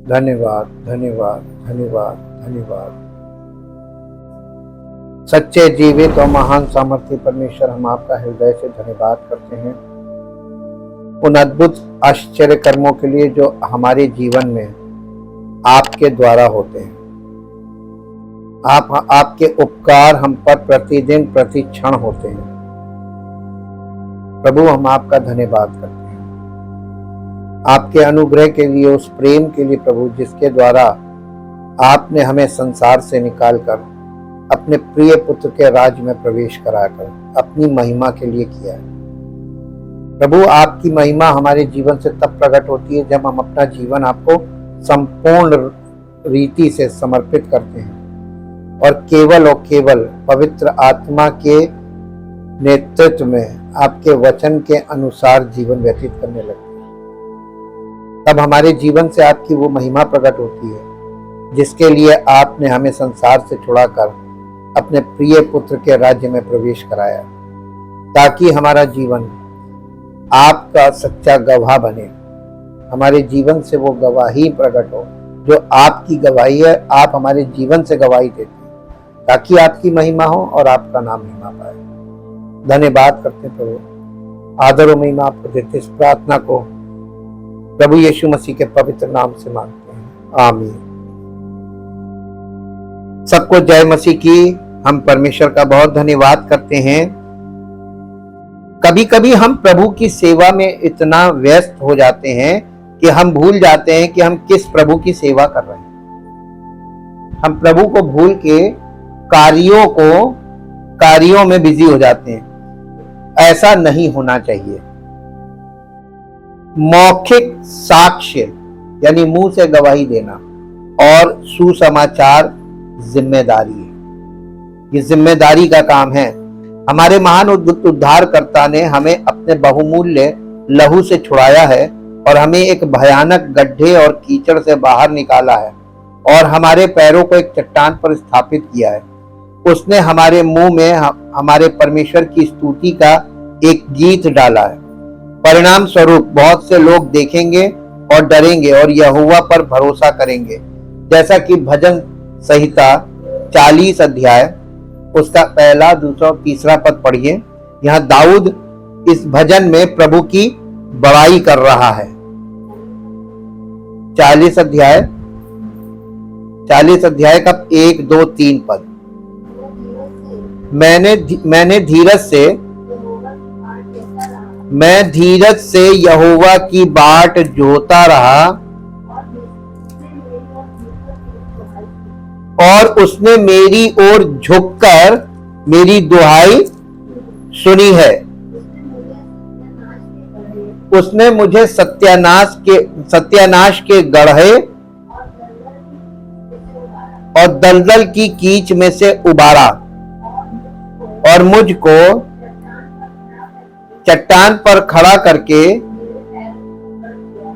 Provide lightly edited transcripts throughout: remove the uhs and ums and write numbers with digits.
धन्यवाद, धन्यवाद, धन्यवाद, धन्यवाद। सच्चे, जीवित और महान सामर्थ्य परमेश्वर, हम आपका हृदय से धन्यवाद करते हैं उन अद्भुत आश्चर्य कर्मों के लिए जो हमारे जीवन में आपके द्वारा होते हैं। आपके उपकार हम पर प्रतिदिन प्रति क्षण होते हैं। प्रभु, हम आपका धन्यवाद करते हैं आपके अनुग्रह के लिए, उस प्रेम के लिए प्रभु, जिसके द्वारा आपने हमें संसार से निकालकर अपने प्रिय पुत्र के राज्य में प्रवेश कराकर अपनी महिमा के लिए किया है। प्रभु, आपकी महिमा हमारे जीवन से तब प्रकट होती है जब हम अपना जीवन आपको संपूर्ण रीति से समर्पित करते हैं और केवल पवित्र आत्मा के नेतृत्व में आपके वचन के अनुसार जीवन व्यतीत करने लगते हैं। तब हमारे जीवन से आपकी वो महिमा प्रकट होती है जिसके लिए आपने हमें संसार से छुड़ाकर अपने प्रिय पुत्र के राज्य में प्रवेश कराया, ताकि हमारा जीवन आपका सच्चा गवाह बने। हमारे जीवन से वो गवाही प्रकट हो जो आपकी गवाही है। आप हमारे जीवन से गवाही देते हैं ताकि आपकी महिमा हो और आपका नाम महिमा पाए। धन्यवाद करते हैं प्रभु, आदर और महिमा आपको देते। इस प्रार्थना को प्रभु यीशु मसीह के पवित्र नाम से मांगते हैं, आमीन। सबको जय मसीह की। हम परमेश्वर का बहुत धन्यवाद करते हैं। कभी कभी हम प्रभु की सेवा में इतना व्यस्त हो जाते हैं कि हम भूल जाते हैं कि हम किस प्रभु की सेवा कर रहे हैं। हम प्रभु को भूल के कार्यों में बिजी हो जाते हैं। ऐसा नहीं होना चाहिए। मौखिक साक्ष्य यानी मुंह से गवाही देना और सुसमाचार जिम्मेदारी है। ये जिम्मेदारी का काम है। हमारे महान उद्धारकर्ता ने हमें अपने बहुमूल्य लहू से छुड़ाया है और हमें एक भयानक गड्ढे और कीचड़ से बाहर निकाला है और हमारे पैरों को एक चट्टान पर स्थापित किया है। उसने हमारे मुंह में हमारे परमेश्वर की स्तुति का एक गीत डाला है। परिणाम स्वरूप बहुत से लोग देखेंगे और डरेंगे और यहोवा पर भरोसा करेंगे। जैसा कि भजन संहिता 40 अध्याय उसका पहला, दूसरा और तीसरा पद पढ़िए। यहाँ दाऊद इस भजन में प्रभु की बड़ाई कर रहा है। 40 अध्याय का 1, 2, 3 पद। मैं धीरज से यहोवा की बाट जोता रहा और उसने मेरी ओर झुककर मेरी दुहाई सुनी है। उसने मुझे सत्यानाश के गड्ढे और दलदल की कीच में से उबारा और मुझको चट्टान पर खड़ा करके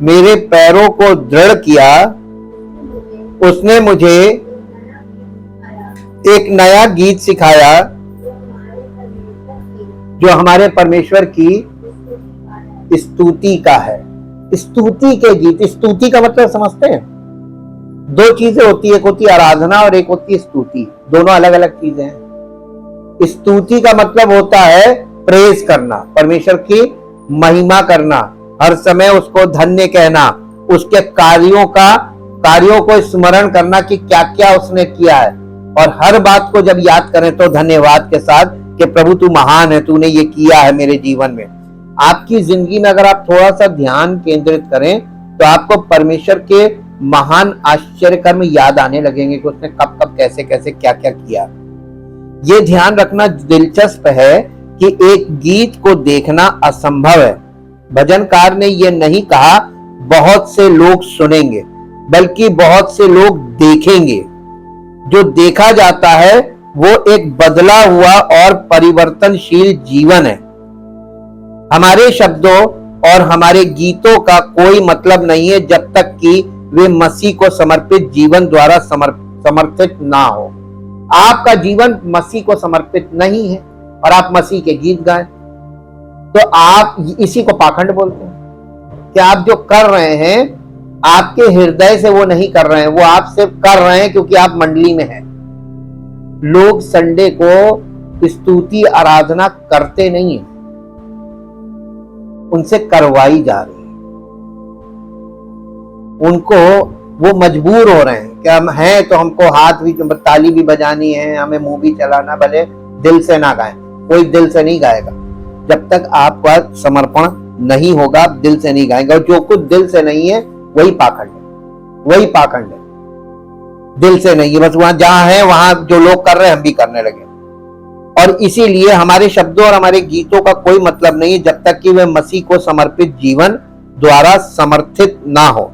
मेरे पैरों को दृढ़ किया। उसने मुझे एक नया गीत सिखाया जो हमारे परमेश्वर की स्तुति का है। स्तुति के गीत। स्तुति का मतलब समझते हैं? दो चीजें होती है, एक होती है आराधना और एक होती है स्तुति। दोनों अलग अलग चीजें हैं। स्तुति का मतलब होता है प्रेज करना, परमेश्वर की महिमा करना, हर समय उसको धन्य कहना, उसके कार्यों को स्मरण करना कि क्या क्या उसने किया है और हर बात को जब याद करें तो धन्यवाद के साथ कि प्रभु तू महान है, तूने ये किया है मेरे जीवन में। आपकी जिंदगी में अगर आप थोड़ा सा ध्यान केंद्रित करें तो आपको परमेश्वर के महान आश्चर्य कर्म याद आने लगेंगे कि उसने कब कब कैसे कैसे क्या क्या किया। ये ध्यान रखना दिलचस्प है कि एक गीत को देखना असंभव है। भजनकार ने यह नहीं कहा बहुत से लोग सुनेंगे, बल्कि बहुत से लोग देखेंगे। जो देखा जाता है वो एक बदला हुआ और परिवर्तनशील जीवन है। हमारे शब्दों और हमारे गीतों का कोई मतलब नहीं है जब तक कि वे मसीह को समर्पित जीवन द्वारा समर्थित ना हो। आपका जीवन मसीह को समर्पित नहीं है और आप मसीह के गीत गाएं तो आप इसी को पाखंड बोलते हैं कि आप जो कर रहे हैं आपके हृदय से वो नहीं कर रहे हैं, वो आप सिर्फ कर रहे हैं क्योंकि आप मंडली में हैं। लोग संडे को स्तुति आराधना करते नहीं है, उनसे करवाई जा रही है। उनको वो मजबूर हो रहे हैं कि हम हैं तो हमको हाथ भी, ताली भी बजानी है, हमें मुंह भी चलाना, भले दिल से ना गाएं। कोई दिल से नहीं गाएगा जब तक आपका समर्पण नहीं होगा, आप दिल से नहीं गाएंगे। और जो कुछ दिल से नहीं है वही पाखंड है, वही पाखंड है। दिल से नहीं है, बस वहां जहां है वहां जो लोग कर रहे हैं हम भी करने लगे। और इसीलिए हमारे शब्दों और हमारे गीतों का कोई मतलब नहीं है जब तक कि वे मसीह को समर्पित जीवन द्वारा समर्थित ना हो।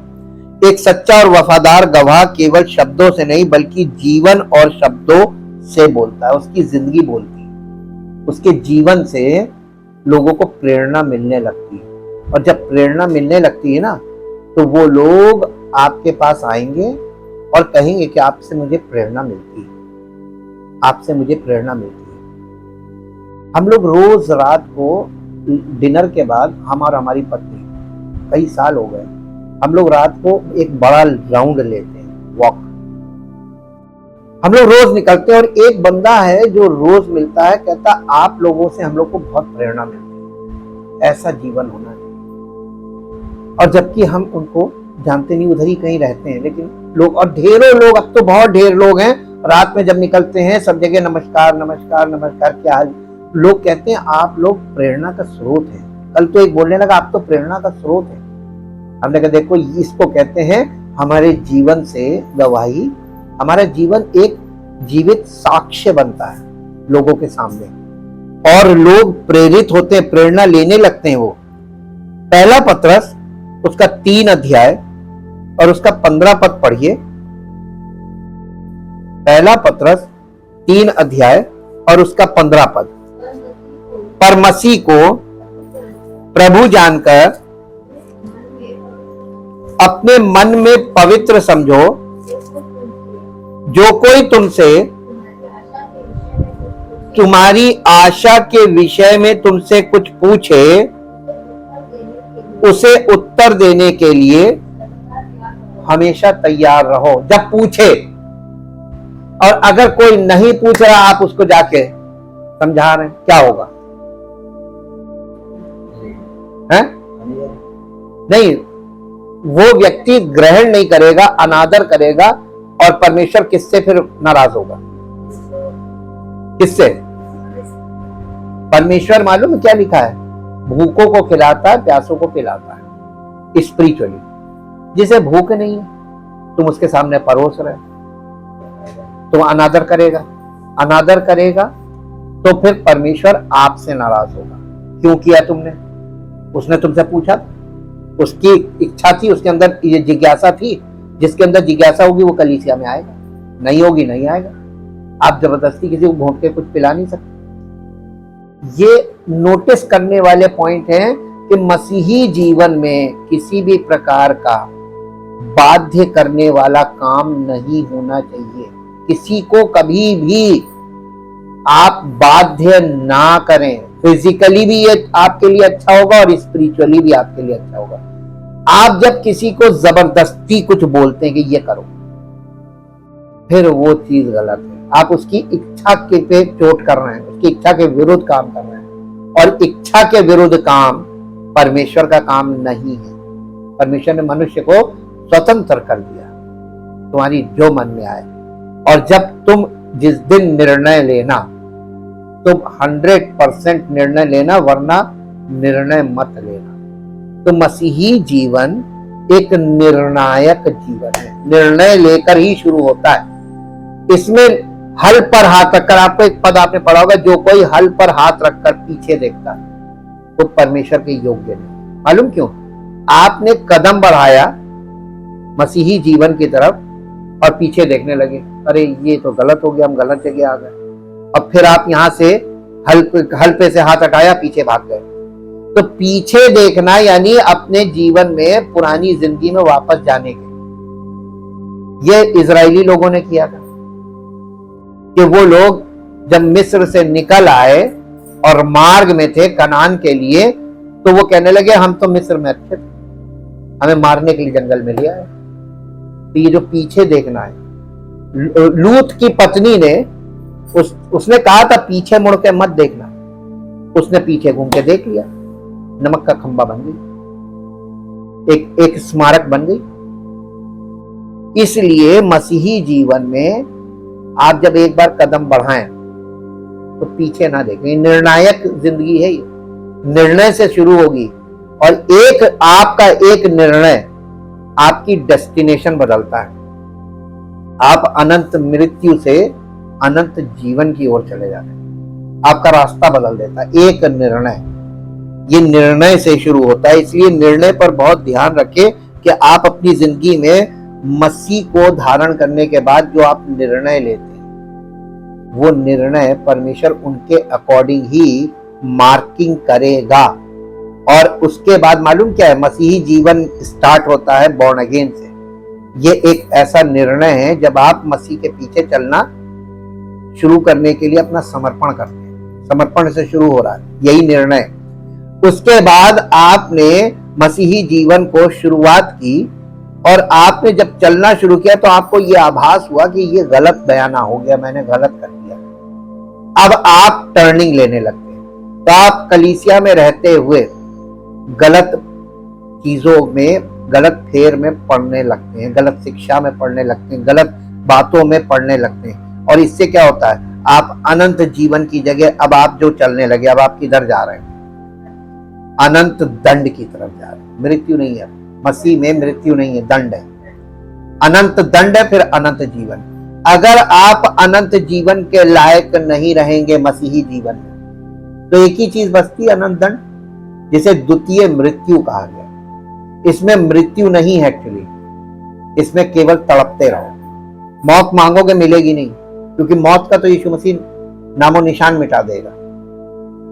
एक सच्चा और वफादार गवाह केवल शब्दों से नहीं बल्कि जीवन और शब्दों से बोलता है, उसकी जिंदगी बोलती है। उसके जीवन से लोगों को प्रेरणा मिलने लगती है, और जब प्रेरणा मिलने लगती है ना तो वो लोग आपके पास आएंगे और कहेंगे कि आपसे मुझे प्रेरणा मिलती है, आपसे मुझे प्रेरणा मिलती है। हम लोग रोज रात को डिनर के बाद, हम और हमारी पत्नी, कई साल हो गए, हम लोग रात को एक बड़ा राउंड लेते हैं, वॉक। हम लोग रोज निकलते हैं, और एक बंदा है जो रोज मिलता है, कहता आप लोगों से हम लोग को बहुत प्रेरणा मिलती है, ऐसा जीवन होना चाहिए। और जबकि हम उनको जानते नहीं, उधर ही कहीं रहते हैं, लेकिन लोग, और ढेरों लोग, अब तो बहुत ढेर लोग हैं, रात में जब निकलते हैं सब जगह नमस्कार नमस्कार नमस्कार, क्या हाल। लोग कहते हैं आप लोग प्रेरणा का स्रोत हैं। कल तो एक बोलने लगा आप तो प्रेरणा का स्रोत है। हमने कहा देखो इसको कहते हैं हमारे जीवन से गवाही। हमारा जीवन एक जीवित साक्ष्य बनता है लोगों के सामने, और लोग प्रेरित होते हैं, प्रेरणा लेने लगते हैं। वो पहला पत्रस उसका 3 अध्याय और उसका 15 पद पढ़िए। पहला पत्रस 3 अध्याय और उसका 15 पद। पर मसीह को प्रभु जानकर अपने मन में पवित्र समझो, जो कोई तुमसे तुम्हारी आशा के विषय में तुमसे कुछ पूछे उसे उत्तर देने के लिए हमेशा तैयार रहो। जब पूछे, और अगर कोई नहीं पूछ रहा आप उसको जाके समझा रहे हैं, क्या होगा? है? नहीं, वो व्यक्ति ग्रहण नहीं करेगा, अनादर करेगा, और परमेश्वर किससे फिर नाराज होगा? किससे? परमेश्वर मालूम क्या लिखा है? भूखों को खिलाता है, प्यासों को पिलाता है। स्पिरिचुअली जिसे भूख नहीं है तुम उसके सामने परोस रहे, तुम अनादर करेगा, अनादर करेगा तो फिर परमेश्वर आपसे नाराज होगा। क्यों किया तुमने? उसने तुमसे पूछा, उसकी इच्छा थी, उसके अंदर ये जिज्ञासा थी। जिसके अंदर जिज्ञासा होगी वो कलीसिया में आएगा, नहीं होगी नहीं आएगा। आप जबरदस्ती किसी को भोंक के कुछ पिला नहीं सकते। ये नोटिस करने वाले पॉइंट हैं कि मसीही जीवन में किसी भी प्रकार का बाध्य करने वाला काम नहीं होना चाहिए। किसी को कभी भी आप बाध्य ना करें। फिजिकली भी ये आपके लिए अच्छा होगा और स्पिरिचुअली भी आपके लिए अच्छा होगा। आप जब किसी को जबरदस्ती कुछ बोलते हैं कि ये करो, फिर वो चीज गलत है। आप उसकी इच्छा के पे चोट कर रहे हैं, उसकी इच्छा के विरुद्ध काम कर रहे हैं, और इच्छा के विरुद्ध काम परमेश्वर का काम नहीं है। परमेश्वर ने मनुष्य को स्वतंत्र कर दिया, तुम्हारी जो मन में आए। और जब तुम जिस दिन निर्णय लेना, तुम 100% निर्णय लेना, वरना निर्णय मत लेना। तो मसीही जीवन एक निर्णायक जीवन है, निर्णय लेकर ही शुरू होता है। इसमें हल पर हाथ रखकर, आपको एक पद आपने पढ़ा होगा, जो कोई हल पर हाथ रखकर पीछे देखता है वो परमेश्वर के योग्य नहीं। मालूम क्यों? आपने कदम बढ़ाया मसीही जीवन की तरफ और पीछे देखने लगे, अरे ये तो गलत हो गया, हम गलत जगह आ गए। अब फिर आप यहां से हल पे से हाथ हटाया, पीछे भाग गए। तो पीछे देखना यानी अपने जीवन में पुरानी जिंदगी में वापस जाने के। ये इजरायली लोगों ने किया था कि वो लोग जब मिस्र से निकल आए और मार्ग में थे कनान के लिए, तो वो कहने लगे हम तो मिस्र में अच्छे थे, हमें मारने के लिए जंगल में लिया है। तो ये जो पीछे देखना है, लूत की पत्नी ने उसने कहा था पीछे मुड़ के मत देखना, उसने पीछे घूम के देख लिया, नमक का खंबा बन गई, एक स्मारक बन गई। इसलिए मसीही जीवन में आप जब एक बार कदम बढ़ाएं तो पीछे ना देखें। निर्णायक जिंदगी है, ये निर्णय से शुरू होगी और एक आपका एक निर्णय आपकी डेस्टिनेशन बदलता है। आप अनंत मृत्यु से अनंत जीवन की ओर चले जाते हैं, आपका रास्ता बदल देता है एक निर्णय। ये निर्णय से शुरू होता है, इसलिए निर्णय पर बहुत ध्यान रखें कि आप अपनी जिंदगी में मसीह को धारण करने के बाद जो आप निर्णय लेते हैं वो निर्णय परमेश्वर उनके अकॉर्डिंग ही मार्किंग करेगा। और उसके बाद मालूम क्या है, मसीही जीवन स्टार्ट होता है बॉर्न अगेन से। ये एक ऐसा निर्णय है जब आप मसीह के पीछे चलना शुरू करने के लिए अपना समर्पण करते हैं, समर्पण से शुरू हो रहा है यही निर्णय। उसके बाद आपने मसीही जीवन को शुरुआत की और आपने जब चलना शुरू किया तो आपको यह आभास हुआ कि ये गलत बयाना हो गया, मैंने गलत कर दिया। अब आप टर्निंग लेने लगते हैं, तो आप कलीसिया में रहते हुए गलत चीजों में, गलत फेर में पढ़ने लगते हैं, गलत शिक्षा में पढ़ने लगते हैं, गलत बातों में पढ़ने लगते हैं। और इससे क्या होता है, आप अनंत जीवन की जगह अब आप जो चलने लगे, अब आप किधर जा रहे हैं, अनंत दंड की तरफ जा रहे हैं। मृत्यु नहीं है मसीह में, मृत्यु नहीं है, दंड है, अनंत दंड है, फिर अनंत जीवन। अगर आप अनंत जीवन के लायक नहीं रहेंगे मसीही जीवन में, तो एक ही चीज बचती है, अनंत दंड, जिसे द्वितीय मृत्यु कहा गया। इसमें मृत्यु नहीं है एक्चुअली, इसमें केवल तड़पते रहो। मौत मांगोगे मिलेगी नहीं, क्योंकि मौत का तो यीशु मसीह नामो निशान मिटा देगा।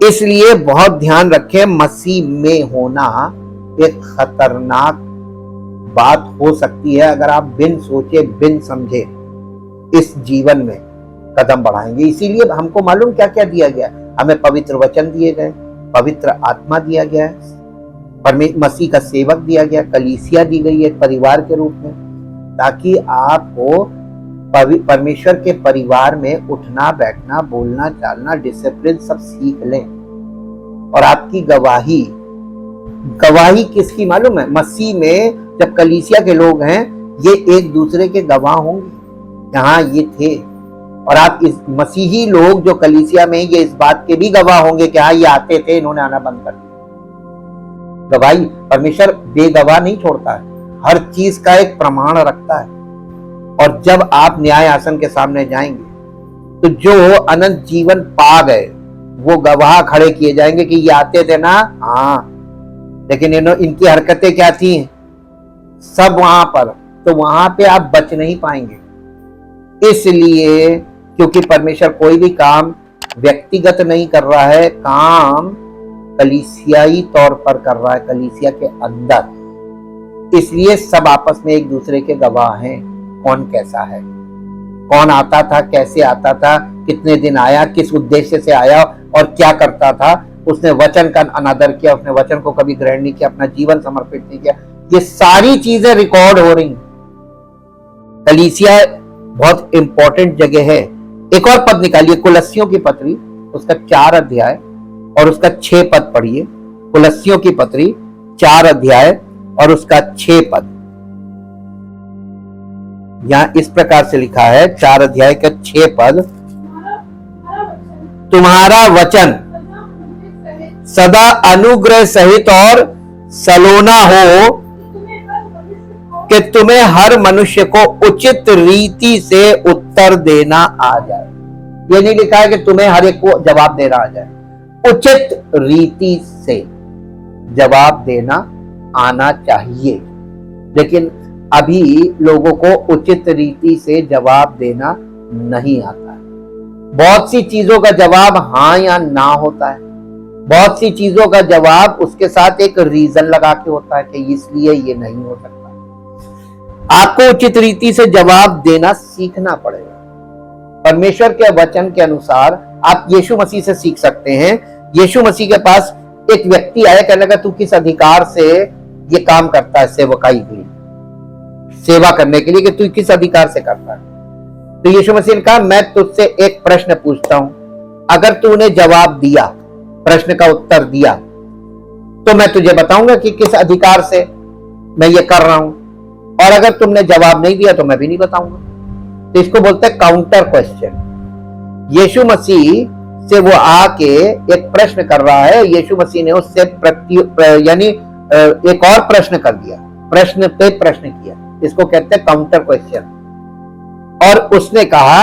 इसलिए बहुत ध्यान रखें, मसीह में होना एक खतरनाक बात हो सकती है अगर आप बिन सोचे बिन समझे इस जीवन में कदम बढ़ाएंगे। इसीलिए हमको मालूम क्या क्या दिया गया, हमें पवित्र वचन दिए गए, पवित्र आत्मा दिया गया है, मसीह का सेवक दिया गया, कलीसिया दी गई है परिवार के रूप में, ताकि आपको परमेश्वर के परिवार में उठना बैठना बोलना चालना डिसिप्लिन सब सीख लें। और आपकी गवाही किसकी मालूम है, मसीह में जब कलीसिया के लोग हैं ये एक दूसरे के गवाह होंगे, यहाँ ये थे। और आप इस मसीही लोग जो कलीसिया में ये इस बात के भी गवाह होंगे कि हाँ ये आते थे, इन्होंने आना बंद कर दिया। गवाही परमेश्वर बेगवाह नहीं छोड़ता है, हर चीज का एक प्रमाण रखता है। और जब आप न्याय आसन के सामने जाएंगे तो जो अनंत जीवन पा गए वो गवाह खड़े किए जाएंगे कि ये आते थे ना, हाँ, लेकिन इनकी हरकतें क्या थी, सब वहां पर, तो वहां पे आप बच नहीं पाएंगे। इसलिए क्योंकि परमेश्वर कोई भी काम व्यक्तिगत नहीं कर रहा है, काम कलीसियाई तौर पर कर रहा है, कलीसिया के अंदर। इसलिए सब आपस में एक दूसरे के गवाह हैं, कौन कैसा है, कौन आता था, कैसे आता था, कितने दिन आया, किस उद्देश्य से आया और क्या करता था। उसने वचन का अनादर किया, उसने वचन को कभी ग्रहण नहीं किया, अपना जीवन समर्पित नहीं किया। ये सारी चीजें रिकॉर्ड हो रही। कलीसिया बहुत इंपॉर्टेंट जगह है। एक और पद निकालिए, कुलस्सियों की पत्री, उसका 4 अध्याय और उसका 6 पद पढ़िए। कुलस्सियों की पत्री 4 अध्याय और उसका 6 पद। यहां इस प्रकार से लिखा है, 4 अध्याय का 6 पद, तुम्हारा वचन सदा अनुग्रह सहित और सलोना हो कि तुम्हें हर मनुष्य को उचित रीति से उत्तर देना आ जाए। ये नहीं लिखा है कि तुम्हें हर एक को जवाब देना आ जाए, उचित रीति से जवाब देना आना चाहिए। लेकिन अभी लोगों को उचित रीति से जवाब देना नहीं आता है। बहुत सी चीजों का जवाब हाँ या ना होता है, बहुत सी चीजों का जवाब उसके साथ एक रीजन लगा के होता है कि इसलिए ये नहीं हो सकता। आपको उचित रीति से जवाब देना सीखना पड़ेगा। परमेश्वर के वचन के अनुसार आप यीशु मसीह से सीख सकते हैं। यीशु मसीह के पास एक व्यक्ति आया, कहने लगा तू किस अधिकार से ये काम करता है सेवकाई के लिए, सेवा करने के लिए कि तू किस अधिकार से करता है। तो यीशु मसीह ने कहा, मैं तुझसे एक प्रश्न पूछता हूं, अगर तूने जवाब दिया, प्रश्न का उत्तर दिया, तो मैं तुझे बताऊंगा कि किस अधिकार से मैं ये कर रहा हूं, और अगर तुमने जवाब नहीं दिया तो मैं भी नहीं बताऊंगा। तो इसको बोलते हैं काउंटर क्वेश्चन। यीशु मसीह से वो आके एक प्रश्न कर रहा है, यीशु मसीह ने उससे यानी एक और प्रश्न कर दिया, प्रश्न पे प्रश्न किया, इसको कहते हैं काउंटर क्वेश्चन। और उसने कहा,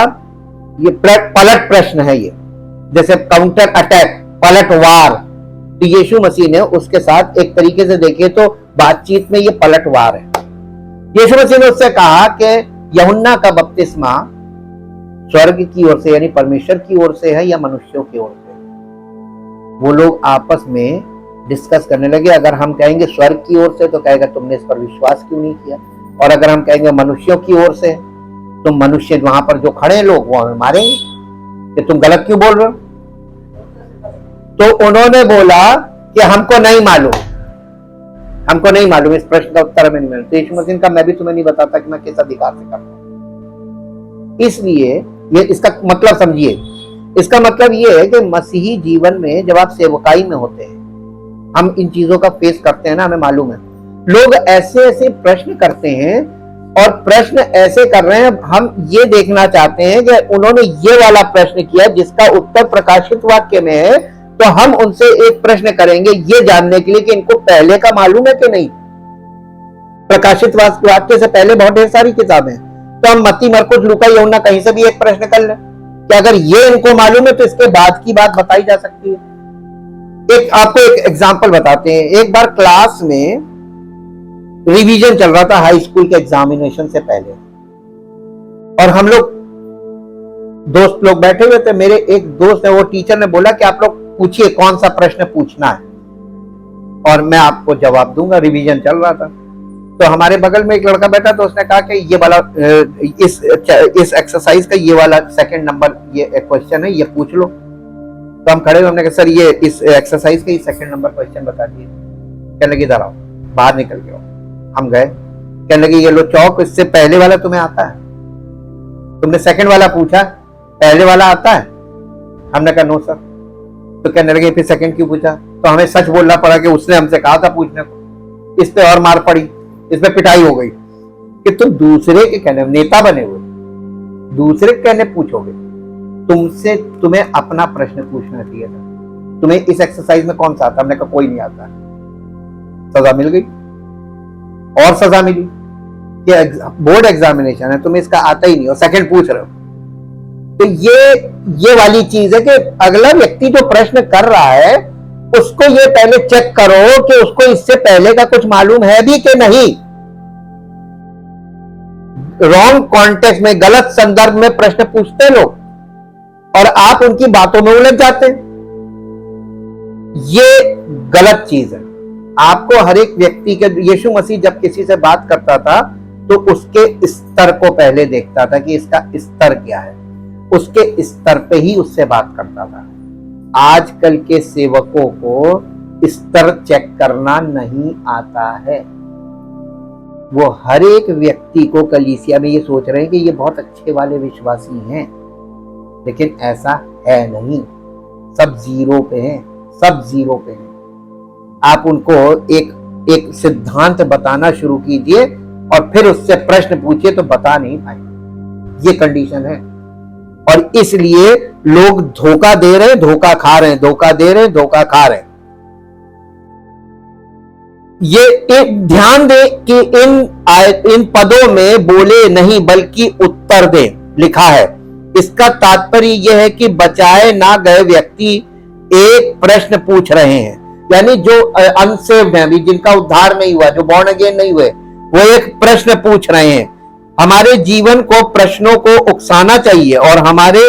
ये पलट प्रश्न है, ये जैसे काउंटर अटैक, पलट वार। तो यीशु मसीह ने उसके साथ एक तरीके से देखे तो बातचीत में ये पलटवार है। यीशु मसीह ने उससे कहा कि यूहन्ना का बपतिस्मा स्वर्ग की ओर से यानी परमेश्वर की ओर से है या मनुष्यों की ओर से। वो लोग आपस में डिस्कस करने लगे। अगर हम कहेंगे स्वर्ग की ओर से तो कहेगा तुमने इस पर विश्वास क्यों नहीं किया, और अगर हम कहेंगे मनुष्यों की ओर से तो मनुष्य वहां पर जो खड़े हैं लोग वो हमें मारेंगे कि तुम गलत क्यों बोल रहे हो। तो उन्होंने बोला कि हमको नहीं मालूम, हमको नहीं मालूम, इस प्रश्न का उत्तर हमें नहीं मिला। तो यीशु मसीह का मैं भी तुम्हें नहीं बताता कि मैं किस अधिकार से करता हूं। इसलिए ये इसका मतलब समझिए, इसका मतलब ये है कि मसीही जीवन में जब आप सेवकाई में होते हैं, हम इन चीजों का फेस करते हैं ना, हमें मालूम है लोग ऐसे ऐसे प्रश्न करते हैं और प्रश्न ऐसे कर रहे हैं, हम ये देखना चाहते हैं कि उन्होंने ये वाला प्रश्न किया जिसका उत्तर प्रकाशित वाक्य में है, तो हम उनसे एक प्रश्न करेंगे ये जानने के लिए कि इनको पहले का मालूम है कि नहीं। प्रकाशित वाक्य से पहले बहुत ढेर सारी किताबें, तो हम मत्ती, मरकुस, लूका, यूहन्ना कहीं से भी एक प्रश्न कर लें कि अगर ये इनको मालूम है तो इसके बाद की बात बताई जा सकती है। आपको एक एग्जांपल बताते हैं। एक बार क्लास में रिवीजन चल रहा था हाई स्कूल के एग्जामिनेशन से पहले, और हम लोग दोस्त लोग बैठे हुए थे। मेरे एक दोस्त है, वो टीचर ने बोला कि आप लोग पूछिए कौन सा प्रश्न पूछना है और मैं आपको जवाब दूंगा। रिवीजन चल रहा था, तो हमारे बगल में एक लड़का बैठा, तो उसने कहा कि ये वाला इस एक्सरसाइज का ये वाला सेकंड नंबर ये क्वेश्चन है, ये पूछ लो। तो हम खड़े, हमने कहा सर ये इस एक्सरसाइज का ये सेकंड नंबर क्वेश्चन बता दिए। कहने लगे इधर आओ, बाहर निकल के आओ। हम गए, कहने लगे ये लो चौक, इससे पहले वाला तुम्हें आता है? तुमने सेकंड वाला पूछा, पहले वाला आता है? हमने कहा नो सर। तो कहने लगे फिर सेकंड क्यों पूछा? तो हमें सच बोलना पड़ा कि उसने हमसे कहा था पूछने को। इस पे और मार पड़ी, इस पे पिटाई हो गई कि तुम दूसरे के कहने, नेता बने हुए दूसरे के कहने पूछोगे, तुमसे तुम्हें अपना प्रश्न पूछना चाहिए था। तुम्हें इस एक्सरसाइज में कौन सा आता? हमने कहा कोई नहीं आता। सजा मिल गई, और सजा मिली कि बोर्ड एग्जामिनेशन है, तुम्हें इसका आता ही नहीं और सेकंड पूछ रहे हो। तो ये वाली चीज है कि अगला व्यक्ति जो प्रश्न कर रहा है उसको ये पहले चेक करो कि उसको इससे पहले का कुछ मालूम है भी कि नहीं। रॉन्ग कॉन्टेक्स्ट में, गलत संदर्भ में प्रश्न पूछते लोग और आप उनकी बातों में उलझ जाते हैं। ये गलत चीज है। आपको हर एक व्यक्ति के, यीशु मसीह जब किसी से बात करता था तो उसके स्तर को पहले देखता था कि इसका स्तर क्या है, उसके स्तर पे ही उससे बात करता था। आजकल के सेवकों को स्तर चेक करना नहीं आता है। वो हर एक व्यक्ति को कलीसिया में ये सोच रहे हैं कि ये बहुत अच्छे वाले विश्वासी हैं, लेकिन ऐसा है नहीं। सब जीरो पे हैं, सब जीरो पे हैं। आप उनको एक सिद्धांत बताना शुरू कीजिए और फिर उससे प्रश्न पूछिए तो बता नहीं पाएंगे। ये कंडीशन है, और इसलिए लोग धोखा दे रहे हैं, धोखा खा रहे हैं, धोखा दे रहे हैं, धोखा खा रहे हैं। ये एक ध्यान दे कि इन पदों में बोले नहीं बल्कि उत्तर दे लिखा है। इसका तात्पर्य यह है कि बचाए ना गए व्यक्ति एक प्रश्न पूछ रहे हैं, यानी जो अनसेव्ड हैं, जिनका उद्धार नहीं हुआ, जो बॉर्न अगेन नहीं हुए, वो एक प्रश्न पूछ रहे हैं। हमारे जीवन को प्रश्नों को उकसाना चाहिए और हमारे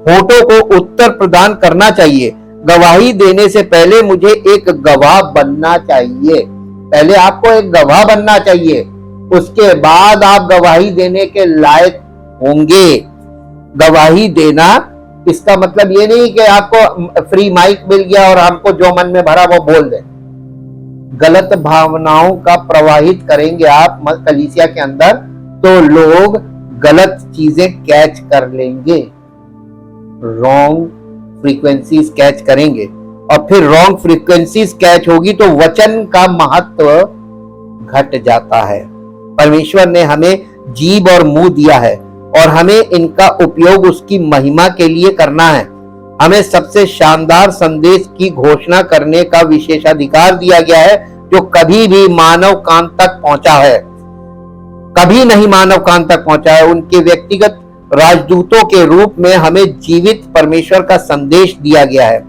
होठों को उत्तर प्रदान करना चाहिए। गवाही देने से पहले मुझे एक गवाह बनना चाहिए। पहले आपको एक गवाह बनना चाहिए, उसके बाद आप गवाही देने के लायक होंगे। गवाही देना इसका मतलब ये नहीं कि आपको फ्री माइक मिल गया और हमको जो मन में भरा वो बोल दे। गलत भावनाओं का प्रवाहित करेंगे आप कलीसिया के अंदर तो लोग गलत चीजें कैच कर लेंगे, रॉन्ग फ्रीक्वेंसीज कैच करेंगे, और फिर रॉन्ग फ्रीक्वेंसीज कैच होगी तो वचन का महत्व घट जाता है। परमेश्वर ने हमें जीभ और मुंह दिया है और हमें इनका उपयोग उसकी महिमा के लिए करना है। हमें सबसे शानदार संदेश की घोषणा करने का विशेषाधिकार दिया गया है जो कभी भी मानव कान तक पहुंचा है, कभी नहीं मानव कान तक पहुंचा है। उनके व्यक्तिगत राजदूतों के रूप में हमें जीवित परमेश्वर का संदेश दिया गया है।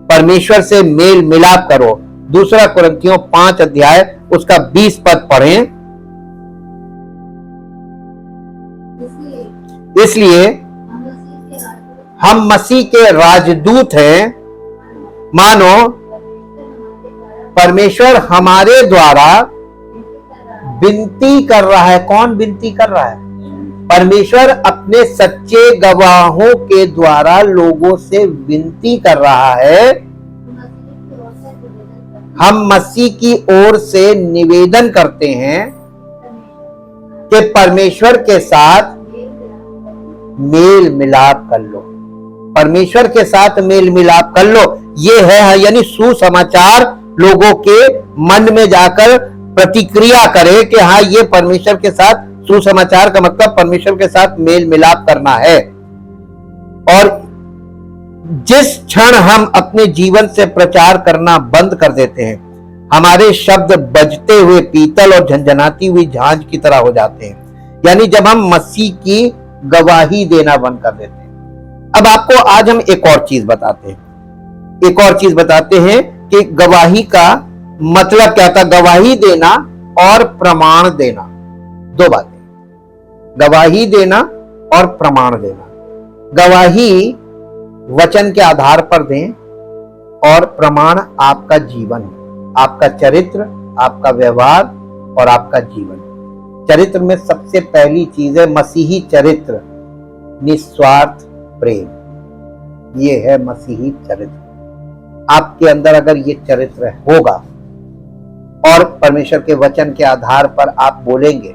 परमेश्वर से मेल मिलाप करो। 2 कुरिन्थियों 5 अध्याय उसका 20 पद पढ़ें। इसलिए हम मसीह के राजदूत हैं, मानो परमेश्वर हमारे द्वारा विनती कर रहा है। कौन विनती कर रहा है? परमेश्वर अपने सच्चे गवाहों के द्वारा लोगों से विनती कर रहा है। हम मसीह की ओर से निवेदन करते हैं कि परमेश्वर के साथ मेल मिलाप कर लो। परमेश्वर के साथ मेल मिलाप कर लो, ये है यानी सुसमाचार लोगों के मन में जाकर प्रतिक्रिया करे कि हाँ, ये परमेश्वर के साथ, सुसमाचार का मतलब परमेश्वर के साथ मेल मिलाप करना है। और जिस क्षण हम अपने जीवन से प्रचार करना बंद कर देते हैं, हमारे शब्द बजते हुए पीतल और झंझनाती हुई झांझ की तरह हो जाते हैं। यानी जब हम मसीह की गवाही देना बंद कर देते हैं। अब आपको आज हम एक और चीज बताते हैं कि गवाही का मतलब क्या था। गवाही देना और प्रमाण देना, 2 बातें। गवाही देना और प्रमाण देना। गवाही वचन के आधार पर दें और प्रमाण आपका जीवन है, आपका चरित्र, आपका व्यवहार और आपका जीवन। चरित्र में सबसे पहली चीज है मसीही चरित्र, निस्वार्थ प्रेम। ये है मसीही चरित्र। आपके अंदर अगर ये चरित्र होगा और परमेश्वर के वचन के आधार पर आप बोलेंगे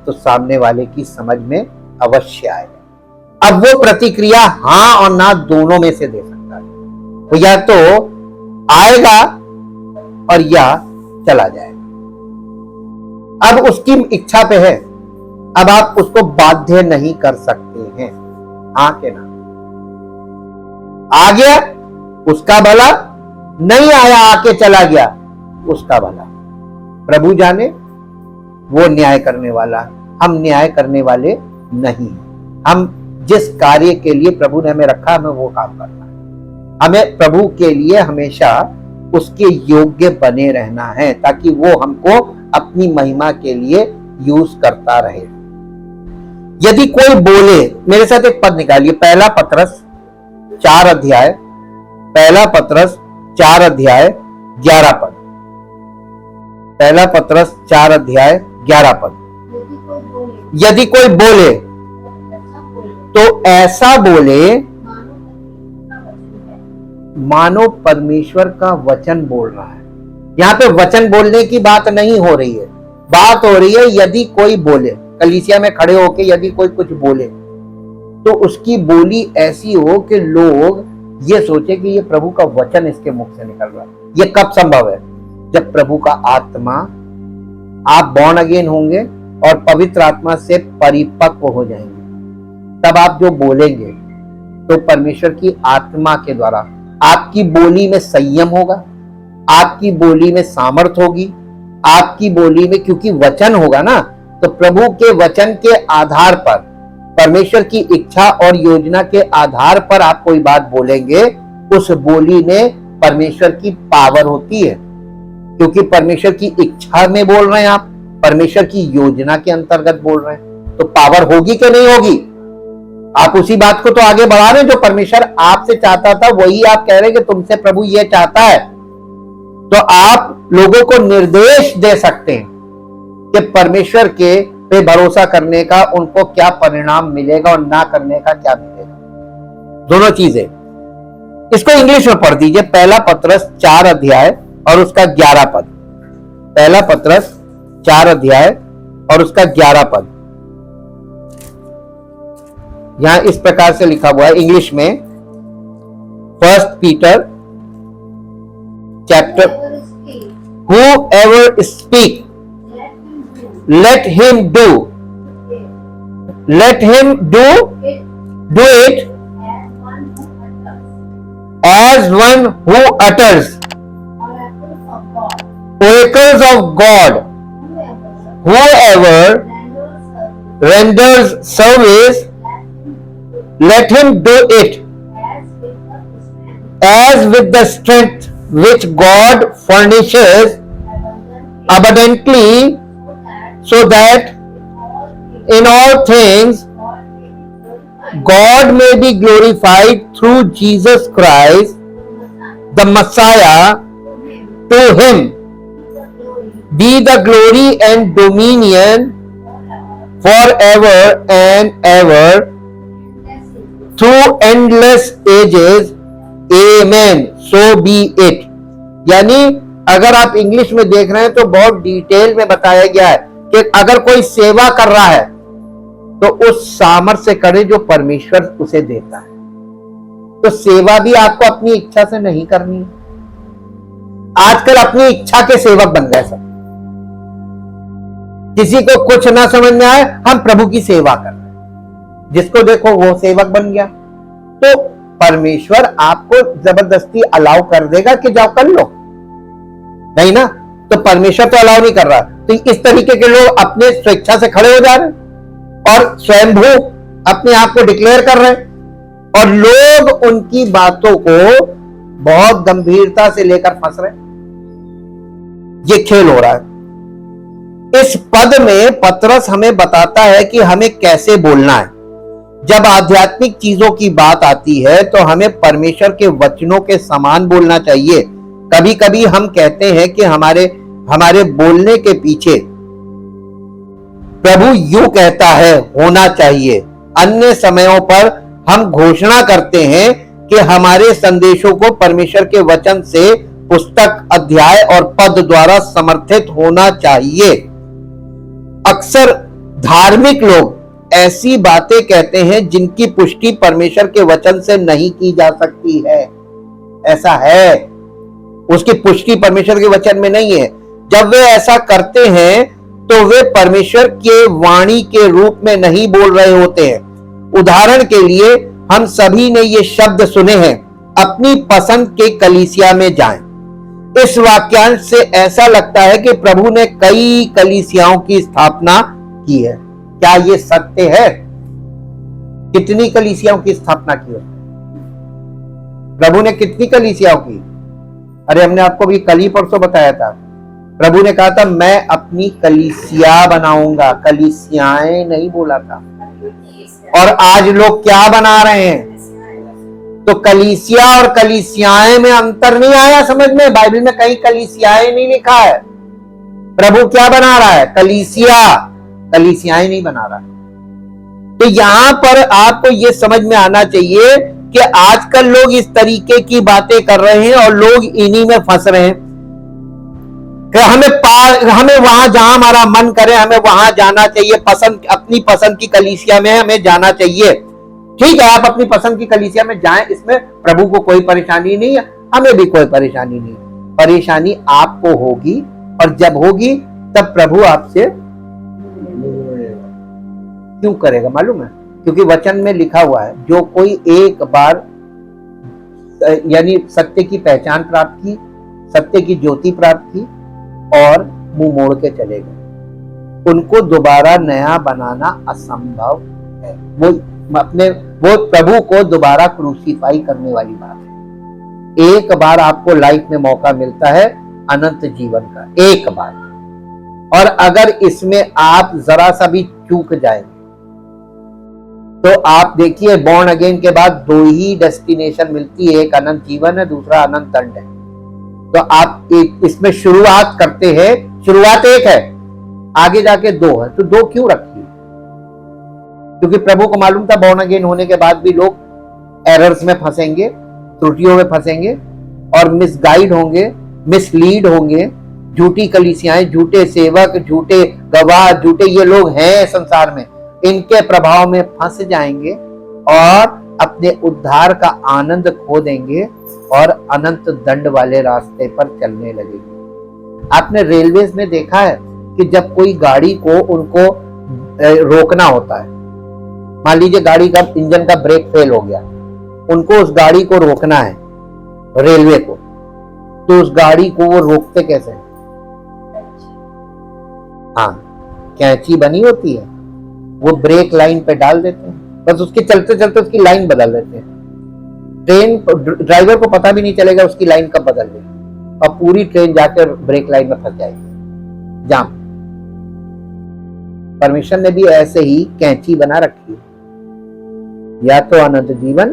तो सामने वाले की समझ में अवश्य आएगा। अब वो प्रतिक्रिया हाँ और ना दोनों में से दे सकता है। वो या तो आएगा और या चला जाएगा। अब उसकी इच्छा पे है। अब आप उसको बाध्य नहीं कर सकते हैं। हाँ के ना, आ गया उसका भला, नहीं आया आके चला गया उसका भला। प्रभु जाने, वो न्याय करने वाला, हम न्याय करने वाले नहीं। हम जिस कार्य के लिए प्रभु ने हमें रखा, हमें वो काम करना है। हमें प्रभु के लिए हमेशा उसके योग्य बने रहना है ताकि वो हमको अपनी महिमा के लिए यूज करता रहे। यदि कोई बोले, मेरे साथ एक पद निकालिए, पहला पत्रस 4 अध्याय 11 पद। पहला पत्रस 4 अध्याय 11 पद। यदि कोई बोले तो ऐसा बोले मानो परमेश्वर का वचन बोल रहा है। यहां पे वचन बोलने की बात नहीं हो रही है, बात हो रही है यदि कोई बोले। कलीसिया में खड़े होके यदि कोई कुछ बोले तो उसकी बोली ऐसी हो कि लोग ये सोचे कि ये प्रभु का वचन इसके मुख से निकल रहा है। ये कब संभव है? जब प्रभु का आत्मा, आप बॉर्न अगेन होंगे और पवित्र आत्मा से परिपक्व हो जाएंगे, तब आप जो बोलेंगे तो परमेश्वर की आत्मा के द्वारा आपकी बोली में संयम होगा, आपकी बोली में सामर्थ होगी, आपकी बोली में, क्योंकि वचन होगा ना, तो प्रभु के वचन के आधार पर, परमेश्वर की इच्छा और योजना के आधार पर आप कोई बात बोलेंगे, उस बोली में परमेश्वर की पावर होती है। क्योंकि परमेश्वर की इच्छा में बोल रहे हैं आप, परमेश्वर की योजना के अंतर्गत बोल रहे हैं, तो पावर होगी कि नहीं होगी? आप उसी बात को तो आगे बढ़ा रहे हैं जो परमेश्वर आपसे चाहता था, वही आप कह रहे हैं कि तुमसे प्रभु ये चाहता है। तो आप लोगों को निर्देश दे सकते हैं कि परमेश्वर के पे भरोसा करने का उनको क्या परिणाम मिलेगा और ना करने का क्या मिलेगा। दोनों चीजें। इसको इंग्लिश में पढ़ दीजिए, पहला पत्रस 4 अध्याय और उसका 11 पद। पहला पत्रस 4 अध्याय और उसका 11 पद। यहां इस प्रकार से लिखा हुआ है इंग्लिश में, 1 Peter chapter, whoever speak, let him do it as one who utters oracles of God. Whoever renders service, let him do it as with the strength which God furnishes abundantly, so that in all things God may be glorified through Jesus Christ, the Messiah. To him be the glory and dominion forever and ever, through endless ages. Amen. So be it. यानी अगर आप English में देख रहे हैं तो बहुत detail में बताया गया है कि अगर कोई सेवा कर रहा है तो उस सामर्थ्य से करे जो परमेश्वर उसे देता है। तो सेवा भी आपको अपनी इच्छा से नहीं करनी है। आजकल अपनी इच्छा के सेवक बन गए सब। किसी को कुछ ना समझ में आए, हम प्रभु की सेवा कर रहे हैं, जिसको देखो वो सेवक बन गया। तो परमेश्वर आपको जबरदस्ती अलाउ कर देगा कि जाओ कर लो, नहीं ना? तो परमेश्वर तो अलाउ नहीं कर रहा। तो इस तरीके के लोग अपने स्वेच्छा से खड़े हो जा रहे हैं और स्वयंभू अपने आप को डिक्लेयर कर रहे हैं, और लोग उनकी बातों को बहुत गंभीरता से लेकर फंस रहे हैं। ये खेल हो रहा है। इस पद में पतरस हमें बताता है कि हमें कैसे बोलना है। जब आध्यात्मिक चीजों की बात आती है तो हमें परमेश्वर के वचनों के समान बोलना चाहिए। कभी कभी हम कहते हैं कि हमारे बोलने के पीछे प्रभु यूं कहता है होना चाहिए। अन्य समयों पर हम घोषणा करते हैं कि हमारे संदेशों को परमेश्वर के वचन से पुस्तक, अध्याय और पद द्वारा समर्थित होना चाहिए। अक्सर धार्मिक लोग ऐसी बातें कहते हैं जिनकी पुष्टि परमेश्वर के वचन से नहीं की जा सकती है। ऐसा है, उसकी पुष्टि परमेश्वर के वचन में नहीं है। जब वे ऐसा करते हैं तो वे परमेश्वर के वाणी के रूप में नहीं बोल रहे होते हैं। उदाहरण के लिए हम सभी ने ये शब्द सुने हैं, अपनी पसंद के कलीसिया में जाएं। इस वाक्यांश से ऐसा लगता है कि प्रभु ने कई कलीसियाओं की स्थापना की है। क्या ये सत्य है? कितनी कलीसियाओं की स्थापना की है प्रभु ने? कितनी कलीसियाओं की? अरे हमने आपको भी कल ही परसों बताया था। प्रभु ने कहा था मैं अपनी कलीसिया बनाऊंगा, कलीसियाएं नहीं बोला था। और आज लोग क्या बना रहे हैं? तो कलीसिया और कलीसियाएं में अंतर नहीं आया समझ में? बाइबल में कहीं कलीसियाएं नहीं लिखा है। प्रभु क्या बना रहा है? कलीसिया, कलीसियाएं नहीं बना रहा है। तो यहां पर आपको यह समझ में आना चाहिए कि आजकल लोग इस तरीके की बातें कर रहे हैं और लोग इन्हीं में फंस रहे हैं कि हमें वहां जहां हमारा मन करे हमें वहां जाना चाहिए, अपनी पसंद की कलीसिया में हमें जाना चाहिए। ठीक है, आप अपनी पसंद की कलीसिया में जाएं, इसमें प्रभु को कोई परेशानी नहीं है, हमें भी कोई परेशानी नहीं। परेशानी आपको होगी, और जब होगी तब प्रभु आपसे क्यों करेगा मालूम है? क्योंकि वचन में लिखा हुआ है जो कोई एक बार यानी सत्य की पहचान प्राप्त की, सत्य की ज्योति प्राप्त की और मुंह मोड़ के चले गए, उनको दोबारा नया बनाना असंभव है। वो प्रभु को दोबारा क्रूसीफाई करने वाली बात है। एक बार आपको लाइफ में मौका मिलता है अनंत जीवन का, एक बार। और अगर इसमें आप जरा सा भी चूक जाएंगे तो आप देखिए बॉर्न अगेन के बाद दो ही डेस्टिनेशन मिलती है, एक अनंत जीवन है, दूसरा अनंत दंड है। तो आप इसमें शुरुआत करते हैं, शुरुआत एक है, आगे जाके दो है, तो दो क्यों रखी? क्योंकि प्रभु को मालूम था बॉर्न अगेन होने के बाद भी लोग एरर्स में फंसेंगे, त्रुटियों में फंसेंगे और मिसगाइड होंगे, मिसलीड होंगे। झूठी कलीसियाएं, झूठे सेवक, झूठे गवाह, झूठे ये लोग हैं संसार में, इनके प्रभाव में फंस जाएंगे और अपने उद्धार का आनंद खो देंगे और अनंत दंड वाले रास्ते पर चलने लगेंगे। आपने रेलवेज में देखा है कि जब कोई गाड़ी को उनको रोकना होता है, मान लीजिए गाड़ी का इंजन का ब्रेक फेल हो गया, उनको उस गाड़ी को रोकना है रेलवे को, तो उस गाड़ी को वो रोकते कैसे? हाँ, कैंची बनी होती है, वो ब्रेक लाइन पे डाल देते हैं, बस उसके चलते चलते उसकी लाइन बदल देते हैं। ट्रेन ड्राइवर को पता भी नहीं चलेगा उसकी लाइन कब बदल गई, और पूरी ट्रेन जाकर ब्रेक लाइन में फंस जाएगी, जाम। परमेश्वर ने भी ऐसे ही कैंची बना रखी है, या तो अनंत जीवन,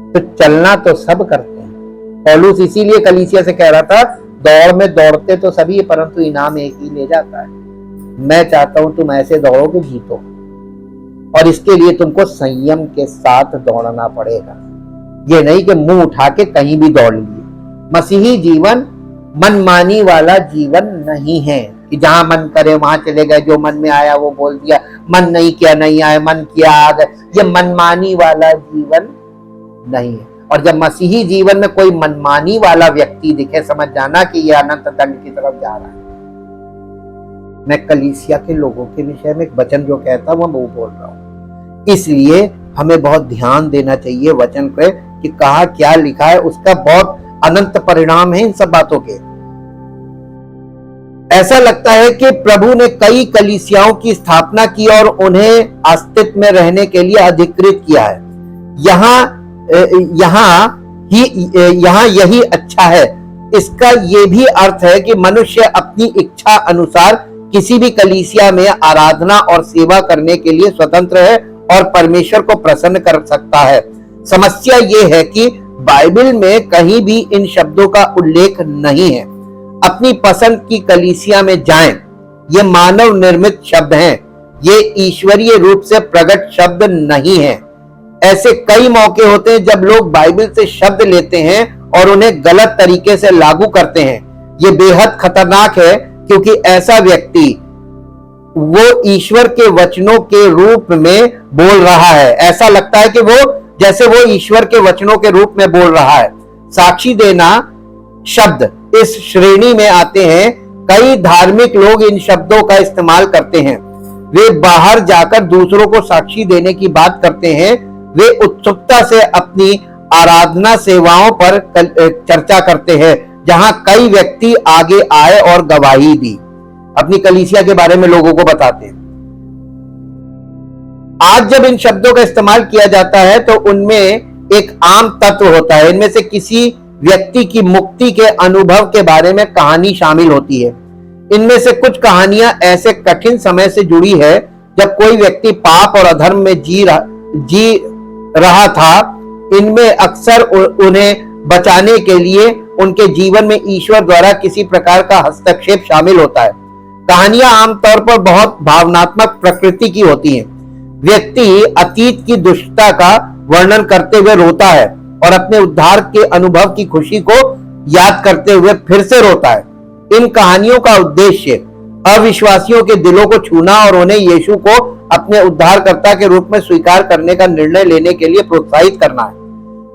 तो चलना तो सब करते हैं। पौलुस इसीलिए कलीसिया से कह रहा था, दौड़ में दौड़ते तो सभी, परंतु इनाम एक ही ले जाता है। मैं चाहता हूं तुम ऐसे दौड़ो कि जीतो, और इसके लिए तुमको संयम के साथ दौड़ना पड़ेगा। ये नहीं कि मुंह उठा के कहीं भी दौड़ लिए। मसीही जीवन मनमानी वाला जीवन नहीं है कि जहां मन करे वहां चले गए, जो मन में आया वो बोल दिया, मन नहीं किया नहीं आया, मन किया आ गए। ये मनमानी वाला जीवन नहीं है। और जब मसीही जीवन में कोई मनमानी वाला व्यक्ति दिखे, समझ जाना कि ये अनंत दंड की तरफ जा रहा है। मैं कलीसिया के लोगों के विषय में एक वचन जो कहता हूं वो बोल रहा हूं। इसलिए हमें बहुत ध्यान देना चाहिए वचन पे कि कहा क्या लिखा है, उसका बहुत अनंत परिणाम है इन सब बातों के। ऐसा लगता है कि प्रभु ने कई कलीसियाओं की स्थापना की और उन्हें अस्तित्व में रहने के लिए अधिकृत किया है। यहाँ यही अच्छा है। इसका ये भी अर्थ है कि मनुष्य अपनी इच्छा अनुसार किसी भी कलीसिया में आराधना और सेवा करने के लिए स्वतंत्र है और परमेश्वर को प्रसन्न कर सकता है। समस्या ये है कि बाइबल में कहीं भी इन शब्दों का उल्लेख नहीं है। अपनी पसंद की कलीसिया में जाएं। ये मानव निर्मित शब्द हैं, ये ईश्वरीय रूप से प्रकट शब्द नहीं है। ऐसे कई मौके होते हैं जब लोग बाइबल से शब्द लेते हैं और उन्हें गलत तरीके से लागू करते हैं। ये बेहद खतरनाक है, क्योंकि ऐसा व्यक्ति वो ईश्वर के वचनों के रूप में बोल रहा है। ऐसा लगता है कि जैसे वो ईश्वर के वचनों के रूप में बोल रहा है। साक्षी देना शब्द इस श्रेणी में आते हैं। कई धार्मिक लोग इन शब्दों का इस्तेमाल करते हैं। वे बाहर जाकर दूसरों को साक्षी देने की बात करते हैं। वे उत्सुकता से अपनी आराधना सेवाओं पर चर्चा करते हैं, जहां कई व्यक्ति आगे आए और गवाही दी, अपनी कलीसिया के बारे में लोगों को बताते हैं। आज जब इन शब्दों का इस्तेमाल किया जाता है तो उनमें एक आम तत्व होता है। इनमें से किसी व्यक्ति की मुक्ति के अनुभव के बारे में कहानी शामिल होती है। इनमें से कुछ कहानियां ऐसे कठिन समय से जुड़ी है जब कोई व्यक्ति पाप और अधर्म में जी रहा था। इनमें अक्सर उन्हें बचाने के लिए उनके जीवन में ईश्वर द्वारा किसी प्रकार का हस्तक्षेप शामिल होता है। कहानियां आमतौर पर बहुत भावनात्मक प्रकृति की होती हैं। व्यक्ति अतीत की दुष्टता का वर्णन करते हुए रोता है और अपने उद्धार के अनुभव की खुशी को याद करते हुए फिर से रोता है। इन कहानियों का उद्देश्य अविश्वासियों के दिलों को छूना और उन्हें यीशु को अपने उद्धारकर्ता के रूप में स्वीकार करने का निर्णय लेने के लिए प्रोत्साहित करना है।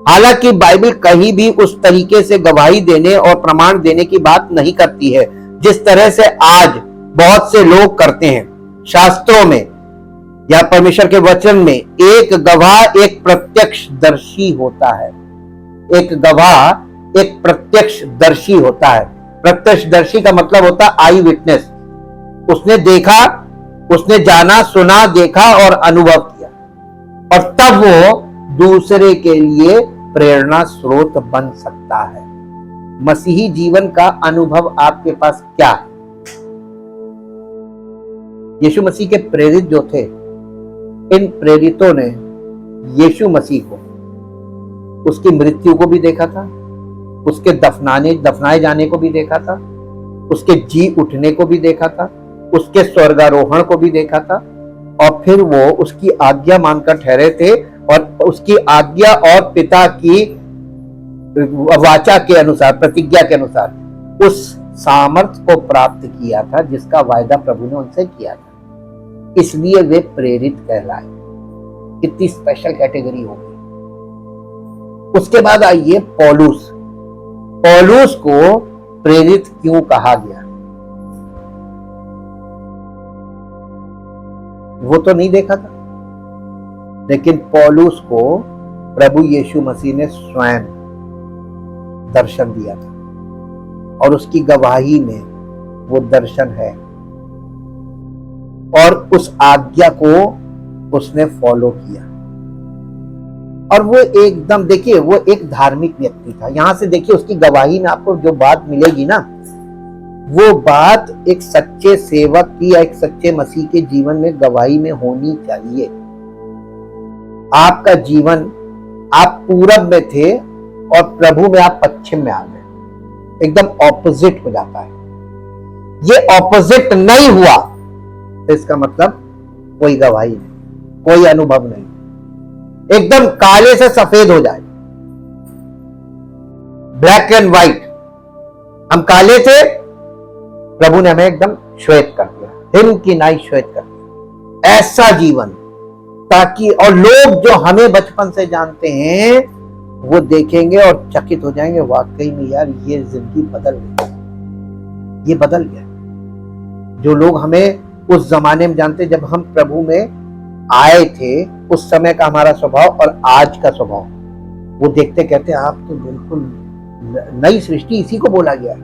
हालांकि बाइबल कहीं भी उस तरीके से गवाही देने और प्रमाण देने की बात नहीं करती है जिस तरह से आज बहुत से लोग करते हैं। शास्त्रों में या परमेश्वर के वचन में एक गवाह एक प्रत्यक्षदर्शी होता है। एक गवाह एक प्रत्यक्षदर्शी होता है। प्रत्यक्षदर्शी का मतलब होता है आई विटनेस। उसने देखा, उसने जाना, सुना, देखा और अनुभव किया, और तब वो दूसरे के लिए प्रेरणा स्रोत बन सकता है। मसीही जीवन का अनुभव आपके पास क्या है? यीशु मसीह के प्रेरित जो थे, इन प्रेरितों ने यीशु मसीह को उसकी मृत्यु को भी देखा था, उसके दफनाए जाने को भी देखा था, उसके जी उठने को भी देखा था, उसके स्वर्गारोहण को भी देखा था, और फिर वो उसकी आज्ञा मानकर ठहरे थे और उसकी आज्ञा और पिता की वाचा के अनुसार, प्रतिज्ञा के अनुसार उस सामर्थ्य को प्राप्त किया था जिसका वायदा प्रभु ने उनसे किया था। इसलिए वे प्रेरित कहलाए। कितनी स्पेशल कैटेगरी होगी। उसके बाद आइए पौलुस। पौलुस को प्रेरित क्यों कहा गया, वो तो नहीं देखा था, लेकिन पौलुस को प्रभु यीशु मसीह ने स्वयं दर्शन दिया था और उसकी गवाही में वो दर्शन है और उस आज्ञा को उसने फॉलो किया। और वो एकदम देखिए, वो एक धार्मिक व्यक्ति था। यहां से देखिए उसकी गवाही में आपको जो बात मिलेगी ना, वो बात एक सच्चे सेवक की या एक सच्चे मसीह के जीवन में गवाही में होनी चाहिए। आपका जीवन, आप पूरब में थे और प्रभु में आप पश्चिम में आ गए, एकदम ऑपोजिट हो जाता है। ये ऑपोजिट नहीं हुआ तो इसका मतलब कोई गवाही नहीं, कोई अनुभव नहीं। एकदम काले से सफेद हो जाए, ब्लैक एंड व्हाइट। हम काले थे, प्रभु ने हमें एकदम श्वेत कर दिया, हिम की नाई श्वेत कर दिया। ऐसा जीवन, ताकि और लोग जो हमें बचपन से जानते हैं वो देखेंगे और चकित हो जाएंगे, वाकई में यार ये जिंदगी बदल गई, ये बदल गया। जो लोग हमें उस जमाने में जानते, जब हम प्रभु में आए थे, उस समय का हमारा स्वभाव और आज का स्वभाव, वो देखते कहते आप तो बिल्कुल नई सृष्टि, इसी को बोला गया।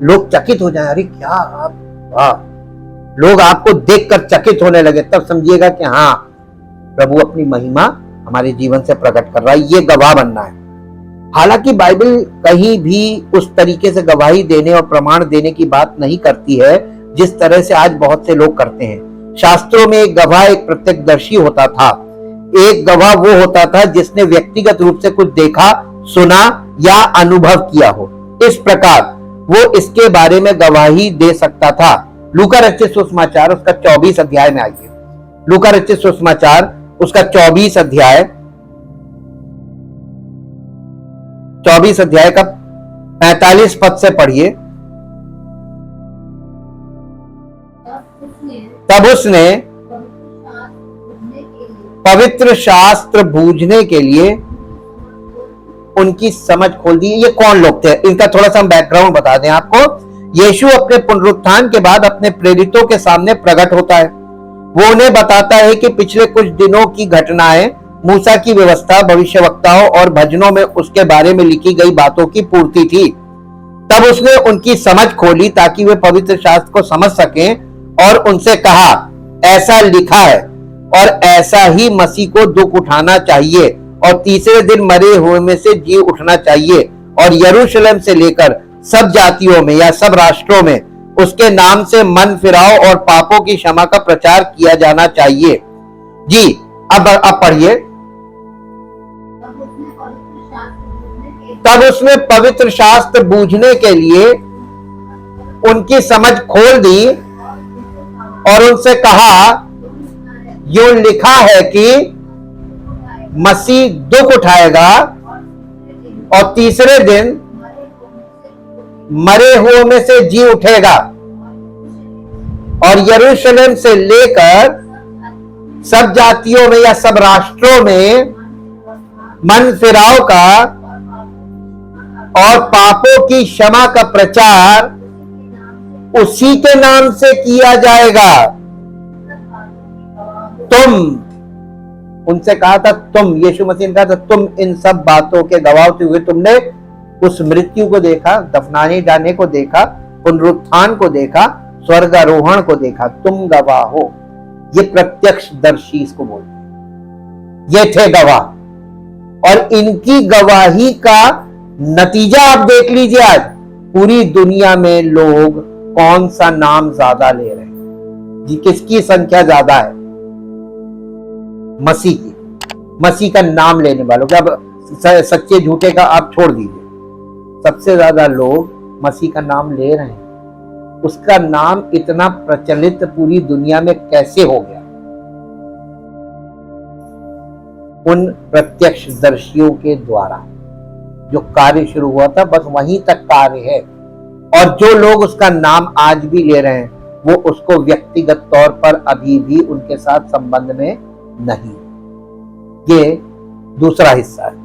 लोग चकित हो जाए, अरे क्या आप, वाह। लोग आपको देखकर चकित होने लगे, तब समझिएगा कि हाँ, प्रभु अपनी महिमा हमारे जीवन से प्रकट कर रहा है। ये गवाह बनना है। हालांकि बाइबल कहीं भी उस तरीके से गवाही देने और प्रमाण देने की बात नहीं करती है जिस तरह से आज बहुत से लोग करते हैं। शास्त्रों में एक गवाह एक प्रत्यक्षदर्शी होता था। एक गवाह वो होता था जिसने व्यक्तिगत रूप से कुछ देखा, सुना या अनुभव किया हो। इस प्रकार वो इसके बारे में गवाही दे सकता था। लूका रचित सुसमाचार उसका 24 अध्याय में आइए। लूका रचित सुसमाचार उसका 24 अध्याय, 24 अध्याय का 45 पद से पढ़िए। तब उसने पवित्र शास्त्र बूझने के लिए उनकी समझ खोल दी। ये कौन लोग थे, इनका थोड़ा सा हम बैकग्राउंड बता दें आपको। यीशु अपने पुनरुत्थान के बाद अपने प्रेरितों के सामने प्रकट होता है। वो उन्हें बताता है कि पिछले कुछ दिनों की घटनाएं मूसा की व्यवस्था, भविष्यवक्ताओं और भजनों में उसके बारे में लिखी गई बातों की पूर्ति थी। तब उसने उनकी समझ खोली ताकि वे पवित्र शास्त्र को समझ सकें और उनसे कहा, ऐसा लिखा है और ऐसा ही मसीह को दुख उठाना चाहिए और तीसरे दिन मरे हुए में से जी उठना चाहिए और यरूशलेम से लेकर सब जातियों में या सब राष्ट्रों में उसके नाम से मन फिराव और पापों की क्षमा का प्रचार किया जाना चाहिए। जी, अब पढ़िए। तब उसने पवित्र शास्त्र बूझने के लिए उनकी समझ खोल दी और उनसे कहा, यूं लिखा है कि मसीह दुख उठाएगा और तीसरे दिन मरे हुए में से जी उठेगा और यरूशलेम से लेकर सब जातियों में या सब राष्ट्रों में मन फिराव का और पापों की क्षमा का प्रचार उसी के नाम से किया जाएगा। तुम, उनसे कहा था तुम, यीशु मसीह ने कहा था तुम इन सब बातों के गवाह हुए। तुमने उस मृत्यु को देखा, दफनाने जाने को देखा, पुनरुत्थान को देखा, स्वर्गारोहण को देखा, तुम गवाह हो। ये प्रत्यक्षदर्शी इसको बोलते, ये थे गवाह। और इनकी गवाही का नतीजा आप देख लीजिए, आज पूरी दुनिया में लोग कौन सा नाम ज्यादा ले रहे हैं जी, किसकी संख्या ज्यादा है? मसीह की, मसीह का नाम लेने वालों का। अब सच्चे झूठे का आप छोड़ दीजिए, सबसे ज्यादा लोग मसीह का नाम ले रहे हैं। उसका नाम इतना प्रचलित पूरी दुनिया में कैसे हो गया? उन प्रत्यक्षदर्शियों के द्वारा जो कार्य शुरू हुआ था, बस वहीं तक कार्य है। और जो लोग उसका नाम आज भी ले रहे हैं, वो उसको व्यक्तिगत तौर पर अभी भी उनके साथ संबंध में नहीं। ये दूसरा हिस्सा है।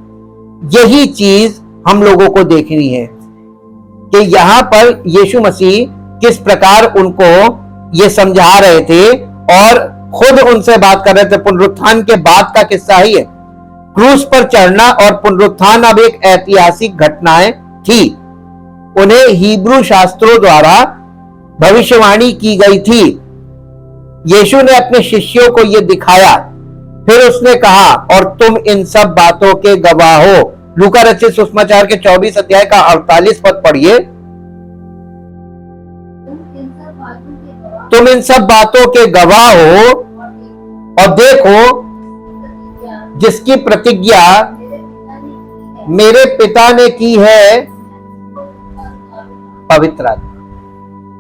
यही चीज हम लोगों को देखनी है कि यहां पर यीशु मसीह किस प्रकार उनको ये समझा रहे थे और खुद उनसे बात कर रहे थे। पुनरुत्थान के बाद का किस्सा ही है। क्रूस पर चढ़ना और पुनरुत्थान अब एक ऐतिहासिक घटनाएं थी। उन्हें हिब्रू शास्त्रों द्वारा भविष्यवाणी की गई थी। यीशु ने अपने शिष्यों को यह दिखाया, फिर उसने कहा और तुम इन सब बातों के गवाह हो। लूका रचित सुसमाचार के 24 अध्याय का 48 पद पढ़िए। तुम इन सब बातों के गवाह हो और देखो जिसकी प्रतिज्ञा मेरे पिता ने की है पवित्र आत्मा,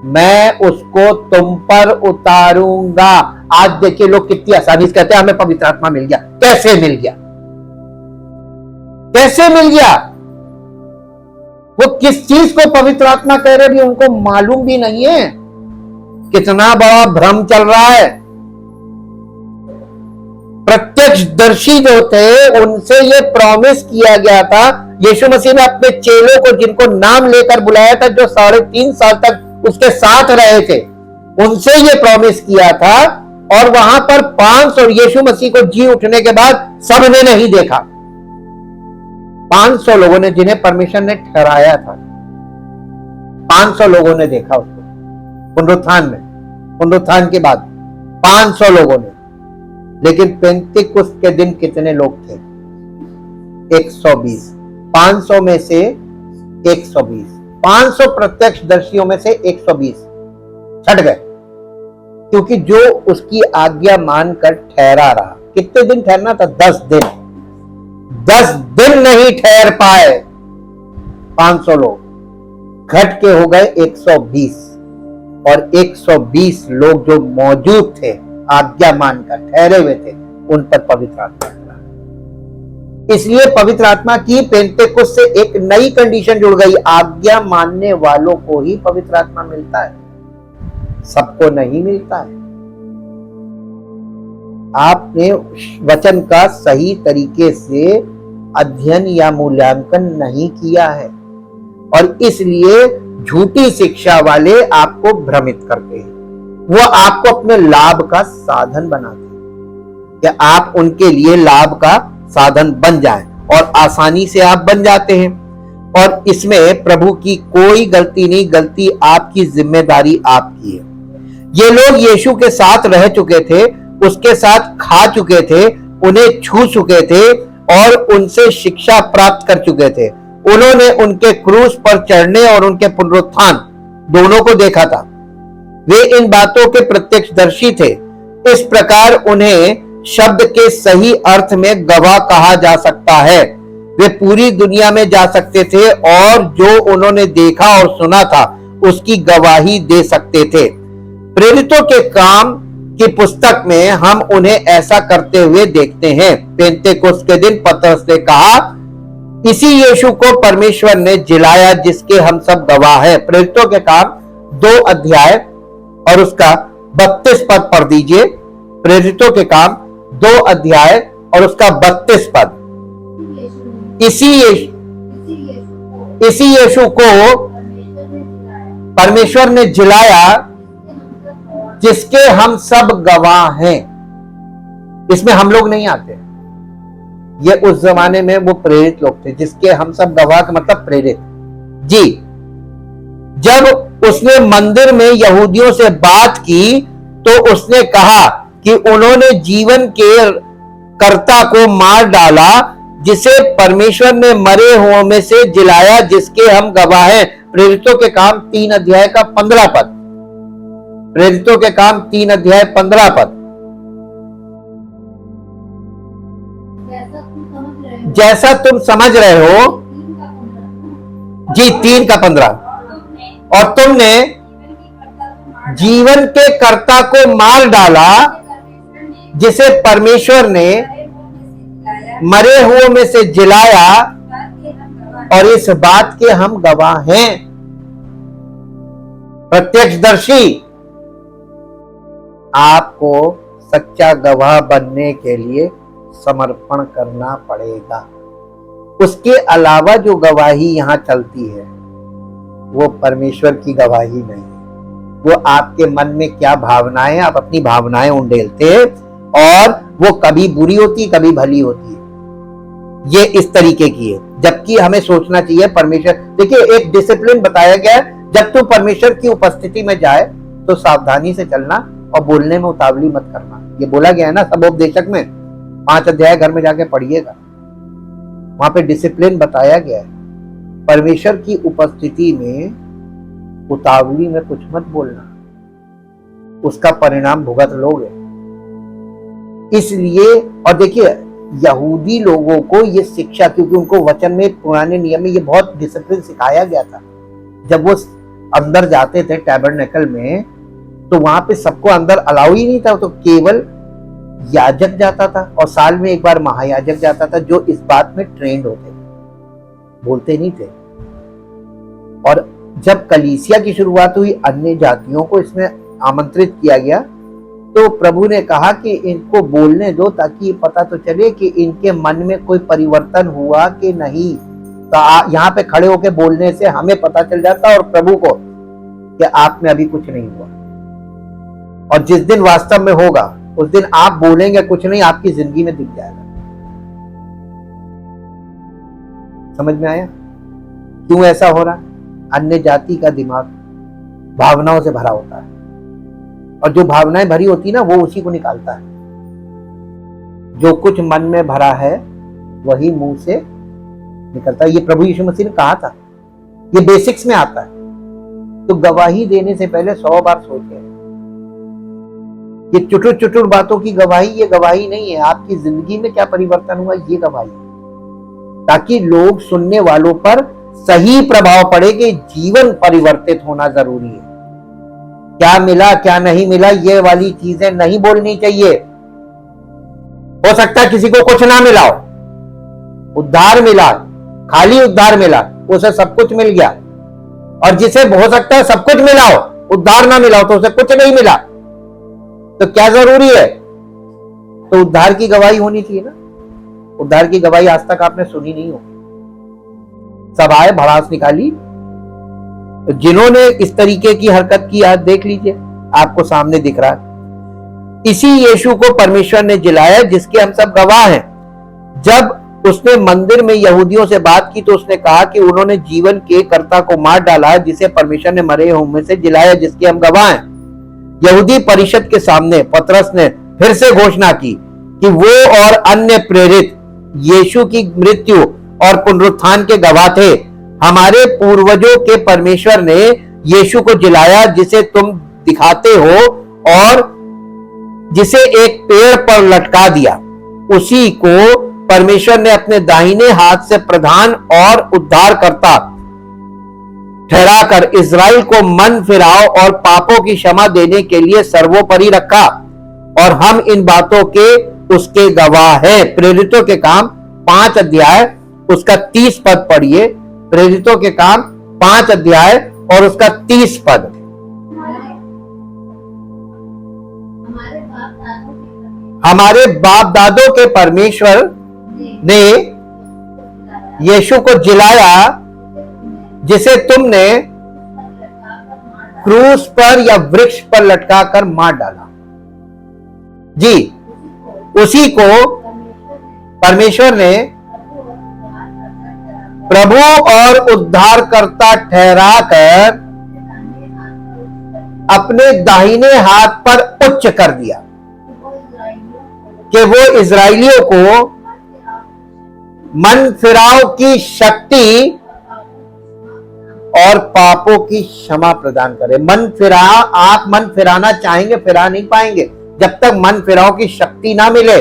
मैं उसको तुम पर उतारूंगा। आज देखिए लोग कितनी आसानी से कहते हैं हमें पवित्र आत्मा मिल गया। कैसे मिल गया? कैसे मिल गया? वो किस चीज को पवित्र आत्मा कह रहे भी उनको मालूम भी नहीं है। कितना बड़ा भ्रम चल रहा है। प्रत्यक्षदर्शी जो थे उनसे ये प्रॉमिस किया गया था। यीशु मसीह ने अपने चेलों को, जिनको नाम लेकर बुलाया था, जो 3.5 साल तक उसके साथ रहे थे, उनसे ये प्रॉमिस किया था। और वहां पर 500 यीशु मसीह को जी उठने के बाद सबने नहीं देखा। 500 लोगों ने, जिन्हें परमेश्वर ने ठहराया था, 500 लोगों ने देखा उसको पुनरुत्थान में। पुनरुत्थान के बाद 500 लोगों ने। लेकिन पेंतिकुस्त के दिन कितने लोग थे? 120। 500 में से 120, 500 प्रत्यक्षदर्शियों में से 120 छट गए, क्योंकि जो उसकी आज्ञा मानकर ठहरा रहा। कितने दिन ठहरना था? 10 दिन। 10 दिन नहीं ठहर पाए 500 लोग, घट के हो गए 120। और 120 लोग जो मौजूद थे, आज्ञा मानकर ठहरे हुए थे, उन पर पवित्र आत्मा उतरा। इसलिए पवित्र आत्मा की पेंतेकुस्त से एक नई कंडीशन जुड़ गई। आज्ञा मानने वालों को ही पवित्र आत्मा मिलता है, सबको नहीं मिलता है। आपने वचन का सही तरीके से अध्ययन या मूल्यांकन नहीं किया है और इसलिए झूठी शिक्षा वाले आपको भ्रमित करते हैं। वो आपको अपने लाभ का साधन बनाते हैं कि आप उनके लिए लाभ का साधन बन जाएं, और आसानी से आप बन जाते हैं। और इसमें प्रभु की कोई गलती नहीं, गलती आपकी, जिम्मेदारी आपकी है। ये लोग यीशु के साथ रह चुके थे, उसके साथ खा चुके थे, उन्हें छू चुके थे और उनसे शिक्षा प्राप्त कर चुके थे। उन्होंने उनके क्रूस पर चढ़ने और उनके पुनरुत्थान दोनों को देखा था। वे इन बातों के प्रत्यक्षदर्शी थे। इस प्रकार उन्हें शब्द के सही अर्थ में गवाह कहा जा सकता है। वे पूरी दुनिया में जा सकते थे और जो उन्होंने देखा और सुना था उसकी गवाही दे सकते थे। प्रेरितों के काम की पुस्तक में हम उन्हें ऐसा करते हुए देखते हैं। पेंतेकुस्त के दिन पतरस ने कहा, इसी यीशु को परमेश्वर ने जिलाया जिसके हम सब गवाह हैं। प्रेरितों के काम 2 अध्याय और उसका 32 पद पढ़ दीजिए। प्रेरितों के काम 2 अध्याय और उसका 32 पद। इसी यीशु को परमेश्वर ने जिलाया जिसके हम सब गवाह हैं। इसमें हम लोग नहीं आते। ये उस जमाने में वो प्रेरित लोग थे, जिसके हम सब गवाह का मतलब प्रेरित जी। जब उसने मंदिर में यहूदियों से बात की तो उसने कहा कि उन्होंने जीवन के कर्ता को मार डाला, जिसे परमेश्वर ने मरे हुओं में से जिलाया, जिसके हम गवाह हैं। प्रेरितों के काम 3 अध्याय का 15 पद। प्रेरितों के काम 3 अध्याय 15 पद। जैसा तुम समझ रहे हो जी, 3 का 15। और तुमने जीवन के कर्ता को मार डाला, जिसे परमेश्वर ने मरे हुओं में से जिलाया, और इस बात के हम गवाह हैं। प्रत्यक्षदर्शी आपको सच्चा गवाह बनने के लिए समर्पण करना पड़ेगा। उसके अलावा जो गवाही यहाँ चलती है वो परमेश्वर की गवाही नहीं है। वो आपके मन में क्या भावनाएं, आप अपनी भावनाएं उंडेलते और वो कभी बुरी होती कभी भली होती है, ये इस तरीके की है। जबकि हमें सोचना चाहिए परमेश्वर, देखिए एक डिसिप्लिन बताया गया है, जब तू परमेश्वर की उपस्थिति में जाए तो सावधानी से चलना और बोलने में उतावली मत करना। ये बोला गया है ना सबोपदेशक में, 5 अध्याय घर में जाके पढ़िएगा, वहां पे डिसिप्लिन बताया गया है। परमेश्वर की उपस्थिति में उतावली में कुछ मत बोलना, उसका परिणाम भुगत लोगे। इसलिए, और देखिए यहूदी लोगों को ये शिक्षा, क्योंकि उनको वचन में पुराने नियम में ये बहुत डिसिप्लिन सिखाया गया था। जब वो अंदर जाते थे टैबरनेकल में तो वहां पे सबको अंदर अलाउ ही नहीं था, तो केवल याजक जाता था और साल में एक बार महायाजक जाता था, जो इस बात में ट्रेंड होते, बोलते नहीं थे। और जब कलीसिया की शुरुआत हुई, अन्य जातियों को इसमें आमंत्रित किया गया, तो प्रभु ने कहा कि इनको बोलने दो ताकि ये पता तो चले कि इनके मन में कोई परिवर्तन हुआ कि नहीं। तो यहाँ पे खड़े होके बोलने से हमें पता चल जाता और प्रभु को कि आप में अभी कुछ नहीं हुआ। और जिस दिन वास्तव में होगा उस दिन आप बोलेंगे कुछ नहीं, आपकी जिंदगी में दिख जाएगा। समझ में आया क्यों ऐसा हो रहा है? अन्य जाति का दिमाग भावनाओं से भरा होता है और जो भावनाएं भरी होती है ना, वो उसी को निकालता है। जो कुछ मन में भरा है वही मुंह से निकलता है। ये प्रभु यीशु मसीह ने कहा था, ये बेसिक्स में आता है। तो गवाही देने से पहले 100 बार सोचें। ये चुटुर चुटुर बातों की गवाही, ये गवाही नहीं है। आपकी जिंदगी में क्या परिवर्तन हुआ, ये गवाही, ताकि लोग, सुनने वालों पर सही प्रभाव पड़े कि जीवन परिवर्तित होना जरूरी है। क्या मिला क्या नहीं मिला, ये वाली चीजें नहीं बोलनी चाहिए। हो सकता है किसी को कुछ ना मिला हो, उद्धार मिला, खाली उद्धार मिला, उसे सब कुछ मिल गया। और जिसे हो सकता है सब कुछ मिला हो, उद्धार ना मिला हो, तो उसे कुछ नहीं मिला। तो क्या जरूरी है? तो उद्धार की गवाही होनी चाहिए ना। उद्धार की गवाही आज तक आपने सुनी नहीं हो। सब आए, भड़ास निकाली। तो जिन्होंने इस तरीके की हरकत की, आज देख लीजिए, आपको सामने दिख रहा है। इसी यीशु को परमेश्वर ने जिलाया जिसके हम सब गवाह हैं। जब उसने मंदिर में यहूदियों से बात की तो उसने कहा कि उन्होंने जीवन के कर्ता को मार डाला है, जिसे परमेश्वर ने मरे हुए में से जिलाया, जिसके हम गवाह हैं। यहूदी परिषद के सामने पतरस ने फिर से घोषणा की कि वो और अन्य प्रेरित यीशु की मृत्यु और पुनरुत्थान के गवाह थे। हमारे पूर्वजों के परमेश्वर ने यीशु को जिलाया, जिसे तुम दिखाते हो और जिसे एक पेड़ पर लटका दिया। उसी को परमेश्वर ने अपने दाहिने हाथ से प्रधान और उद्धारकर्ता ठहराकर इजराइल को मन फिराव और पापों की क्षमा देने के लिए सर्वोपरि रखा, और हम इन बातों के उसके गवाह हैं। प्रेरितों के काम 5 अध्याय उसका 30 पद पढ़िए। प्रेरितों के काम 5 अध्याय और उसका 30 पद। हमारे बाप दादों के परमेश्वर ने यीशु को जिलाया, जिसे तुमने क्रूस पर या वृक्ष पर लटकाकर मार डाला। जी, उसी को परमेश्वर ने प्रभु और उद्धारकर्ता ठहराकर अपने दाहिने हाथ पर उच्च कर दिया कि वो इजराइलियों को मन फिराव की शक्ति और पापों की क्षमा प्रदान करे। मन फिरा, आप मन फिराना चाहेंगे, फिरा नहीं पाएंगे जब तक मन फिराव की शक्ति ना मिले।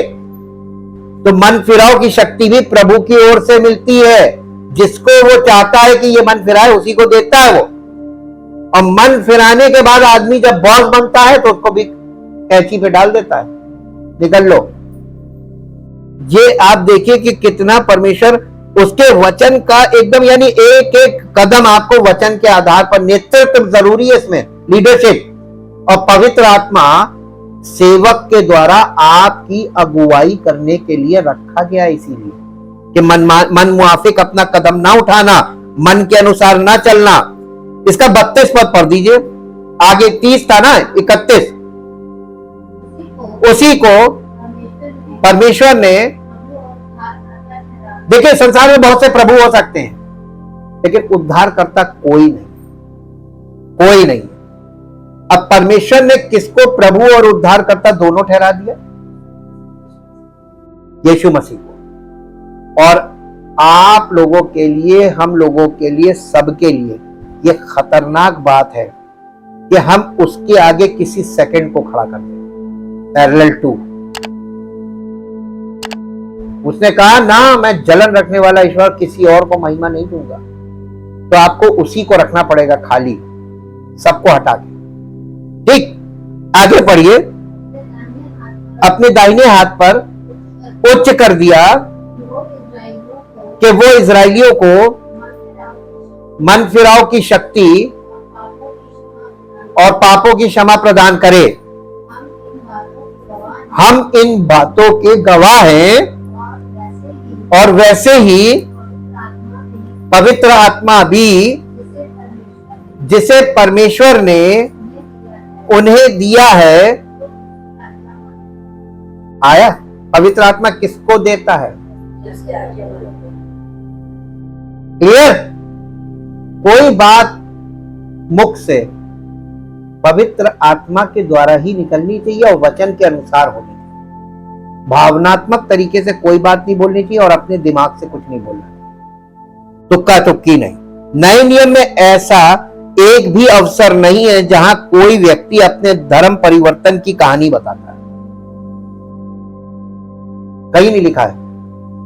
तो मन फिराव की शक्ति भी प्रभु की ओर से मिलती है। जिसको वो चाहता है कि ये मन फिराए, उसी को देता है वो। और मन फिराने के बाद आदमी जब बॉस बनता है तो उसको भी कैंची पे डाल देता है, निकल लो। ये आप देखिए कि कितना परमेश्वर उसके वचन का एकदम, यानी एक एक कदम आपको वचन के आधार पर, नेतृत्व जरूरी है इसमें, लीडरशिप, और पवित्र आत्मा सेवक के द्वारा आपकी अगुवाई करने के लिए रखा गया, इसीलिए कि मन मुआफिक अपना कदम ना उठाना, मन के अनुसार ना चलना। इसका 32 पद पढ़ दीजिए, आगे 30 था ना, 31। उसी को परमेश्वर ने, देखिए संसार में बहुत से प्रभु हो सकते हैं, लेकिन उद्धारकर्ता कोई नहीं, कोई नहीं। अब परमेश्वर ने किसको प्रभु और उद्धारकर्ता दोनों ठहरा दिया? यीशु मसीह को। और आप लोगों के लिए, हम लोगों के लिए, सबके लिए यह खतरनाक बात है कि हम उसके आगे किसी सेकंड को खड़ा कर दें। पैरेलल टू, उसने कहा ना, मैं जलन रखने वाला ईश्वर किसी और को महिमा नहीं दूंगा, तो आपको उसी को रखना पड़ेगा खाली, सबको हटा के। ठीक, आगे पढ़िए। अपने दाहिने हाथ पर उच्च कर दिया कि वो इजरायलियों को मन फिराव की शक्ति और पापों की क्षमा प्रदान करे। हम इन बातों के गवाह हैं, और वैसे ही पवित्र आत्मा भी जिसे परमेश्वर ने उन्हें दिया है आया। पवित्र आत्मा किसको देता है? क्लियर? कोई बात मुख से पवित्र आत्मा के द्वारा ही निकलनी चाहिए और वचन के अनुसार होनी चाहिए। भावनात्मक तरीके से कोई बात नहीं बोलनी चाहिए और अपने दिमाग से कुछ नहीं बोलना, तुक्का तुक्की नहीं। नए नियम में ऐसा एक भी अवसर नहीं है जहां कोई व्यक्ति अपने धर्म परिवर्तन की कहानी बताता है। कहीं नहीं लिखा है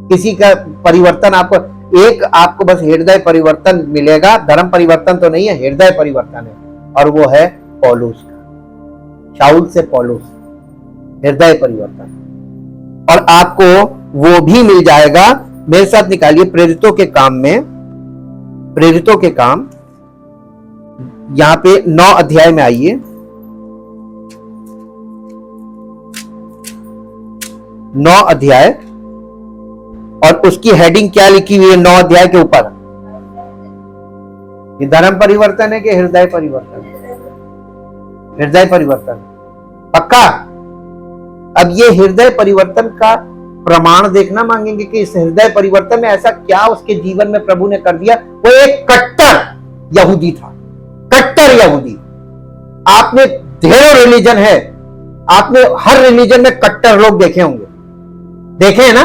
किसी का परिवर्तन। आपको बस हृदय परिवर्तन मिलेगा, धर्म परिवर्तन तो नहीं है, हृदय परिवर्तन है, और वो है पौलुस का, शाऊल से पौलुस, हृदय परिवर्तन। और आपको वो भी मिल जाएगा। मेरे साथ निकालिए प्रेरितों के काम में, प्रेरितों के काम, यहां पे 9 अध्याय में आइए। 9 अध्याय, और उसकी हेडिंग क्या लिखी हुई है 9 अध्याय के ऊपर? ये धर्म परिवर्तन है कि हृदय परिवर्तन? हृदय परिवर्तन, पक्का? अब ये हृदय परिवर्तन का प्रमाण देखना मांगेंगे कि इस हृदय परिवर्तन में ऐसा क्या उसके जीवन में प्रभु ने कर दिया। वो एक कट्टर यहूदी था, कट्टर यहूदी। आपने ढेरों रिलीजन है, आपने हर रिलीजन में कट्टर लोग देखे होंगे, देखे हैं ना?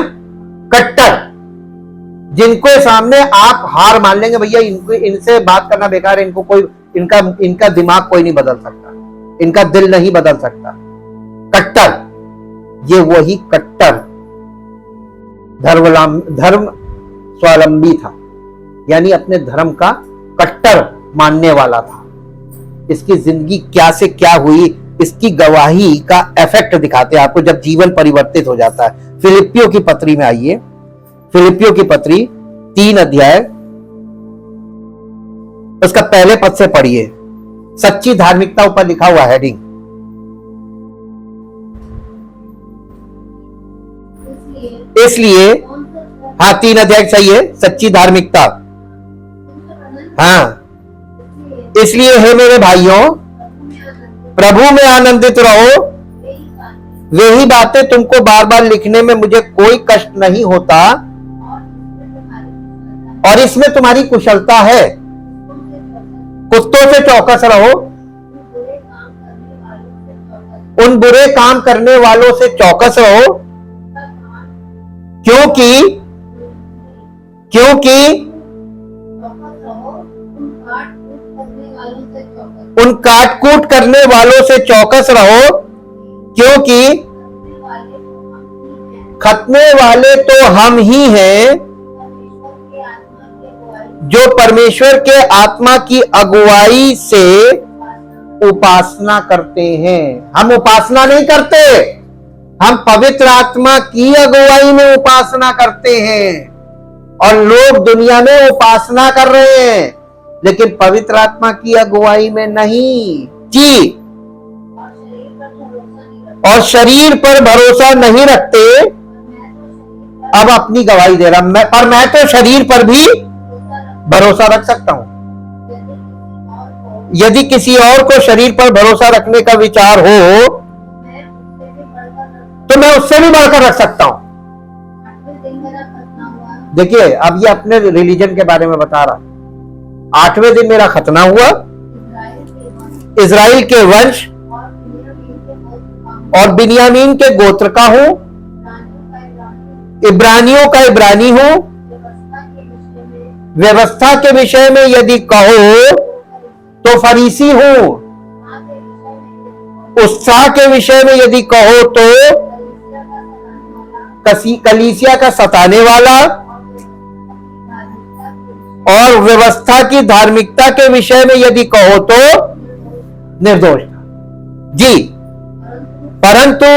कट्टर, जिनको सामने आप हार मान लेंगे, भैया इनसे बात करना बेकार है, इनको कोई इनका दिमाग कोई नहीं बदल सकता, इनका दिल नहीं बदल सकता। कट्टर, ये वही कट्टर धर्म स्वावलंबी था, यानी अपने धर्म का कट्टर मानने वाला था। इसकी जिंदगी क्या से क्या हुई, इसकी गवाही का इफेक्ट दिखाते हैं आपको जब जीवन परिवर्तित हो जाता है। फिलिपियों की पत्री में आइए, फिलिपियों की पत्री 3 अध्याय, उसका पहले पद से पढ़िए। सच्ची धार्मिकता ऊपर लिखा हुआ हेडिंग। इसलिए हाँ, 3 अध्याय सही है, सच्ची धार्मिकता। हाँ, इसलिए हे मेरे भाइयों, प्रभु में आनंदित रहो। वे ही बातें तुमको बार बार लिखने में मुझे कोई कष्ट नहीं होता, और इसमें तुम्हारी कुशलता है। कुत्तों से चौकस रहो, उन बुरे काम करने वालों से चौकस रहो, क्योंकि उन काट-कूट करने वालों से चौकस रहो, क्योंकि खतने वाले तो हम ही हैं जो परमेश्वर के आत्मा की अगुवाई से उपासना करते हैं। हम उपासना नहीं करते, हम पवित्र आत्मा की अगुवाई में उपासना करते हैं। और लोग दुनिया में उपासना कर रहे हैं, लेकिन पवित्र आत्मा की अगुवाई में नहीं जी। और शरीर पर भरोसा नहीं रखते, अब अपनी गवाही दे रहा पर मैं तो शरीर पर भी भरोसा रख सकता हूं। यदि किसी और को शरीर पर भरोसा रखने का विचार हो तो मैं उससे भी बढ़कर रख सकता हूं। देखिए, अब ये अपने रिलीजन के बारे में बता रहा। 8वें दिन मेरा खतना हुआ, इजराइल के वंश और बिन्यामीन के गोत्र का हूं, इब्रानियों का इब्रानी हूं, व्यवस्था के विषय में यदि कहो तो फरीसी हूं, उत्साह के विषय में यदि कहो तो कलीसिया का सताने वाला, और व्यवस्था की धार्मिकता के विषय में यदि कहो तो निर्दोष जी। परंतु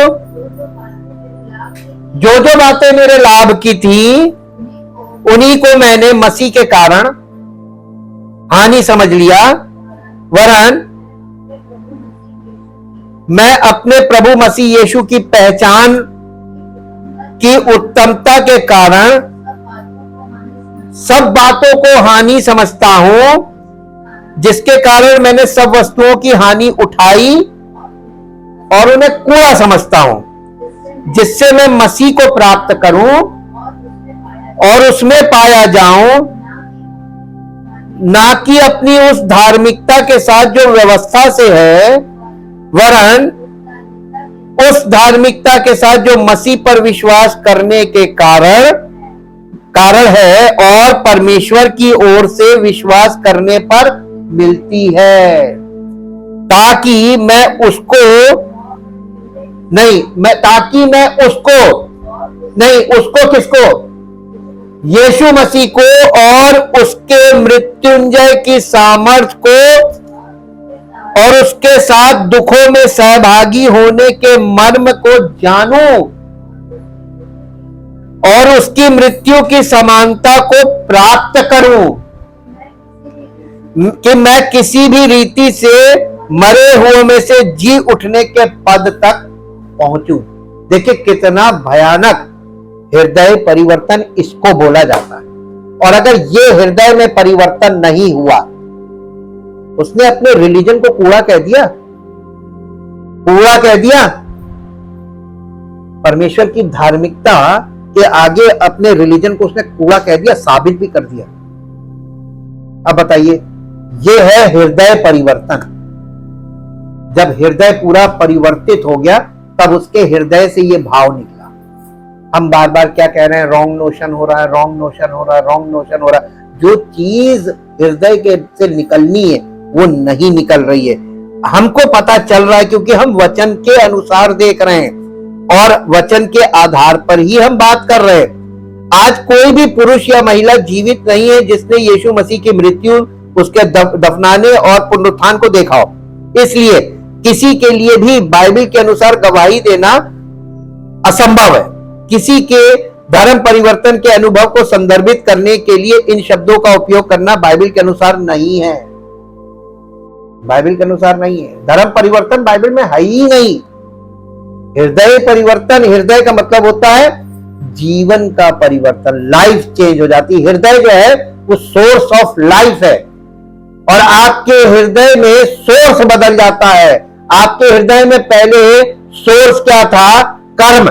जो जो बातें मेरे लाभ की थी उन्हीं को मैंने मसीह के कारण हानि समझ लिया, वरन मैं अपने प्रभु मसीह यीशु की पहचान की उत्तमता के कारण सब बातों को हानि समझता हूं, जिसके कारण मैंने सब वस्तुओं की हानि उठाई और उन्हें कूड़ा समझता हूं, जिससे मैं मसीह को प्राप्त करूं और उसमें पाया जाऊं, ना कि अपनी उस धार्मिकता के साथ जो व्यवस्था से है, वरन उस धार्मिकता के साथ जो मसीह पर विश्वास करने के कारण है और परमेश्वर की ओर से विश्वास करने पर मिलती है, ताकि मैं उसको किसको, यीशु मसीह को और उसके मृत्युंजय की सामर्थ को और उसके साथ दुखों में सहभागी होने के मर्म को जानूं और उसकी मृत्यु की समानता को प्राप्त करूं, कि मैं किसी भी रीति से मरे हुए में से जी उठने के पद तक पहुंचूं। देखिए कितना भयानक हृदय परिवर्तन इसको बोला जाता है। और अगर ये हृदय में परिवर्तन नहीं हुआ, उसने अपने रिलीजन को कूड़ा कह दिया, परमेश्वर की धार्मिकता के आगे अपने रिलीजन को उसने कूड़ा कह दिया, साबित भी कर दिया। अब बताइए, ये है हृदय परिवर्तन। जब हृदय पूरा परिवर्तित हो गया तब उसके हृदय से ये भाव निकला। हम बार बार क्या कह रहे हैं, रॉन्ग नोशन हो रहा है, रॉन्ग नोशन हो रहा है, रॉन्ग नोशन हो रहा है। जो चीज हृदय के से निकलनी है वो नहीं निकल रही है। हमको पता चल रहा है क्योंकि हम वचन के अनुसार देख रहे हैं और वचन के आधार पर ही हम बात कर रहे हैं। आज कोई भी पुरुष या महिला जीवित नहीं है जिसने यीशु मसीह की मृत्यु, उसके दफनाने और पुनरुत्थान को देखा हो। इसलिए किसी के लिए भी बाइबल के अनुसार गवाही देना असंभव है। किसी के धर्म परिवर्तन के अनुभव को संदर्भित करने के लिए इन शब्दों का उपयोग करना बाइबल के अनुसार नहीं है। बाइबल के अनुसार नहीं है। धर्म परिवर्तन बाइबल में है ही नहीं। हृदय परिवर्तन, हृदय का मतलब होता है जीवन का परिवर्तन, लाइफ चेंज हो जाती है। हृदय जो है वो सोर्स ऑफ लाइफ है और आपके हृदय में सोर्स बदल जाता है। आपके हृदय में पहले सोर्स क्या था? कर्म,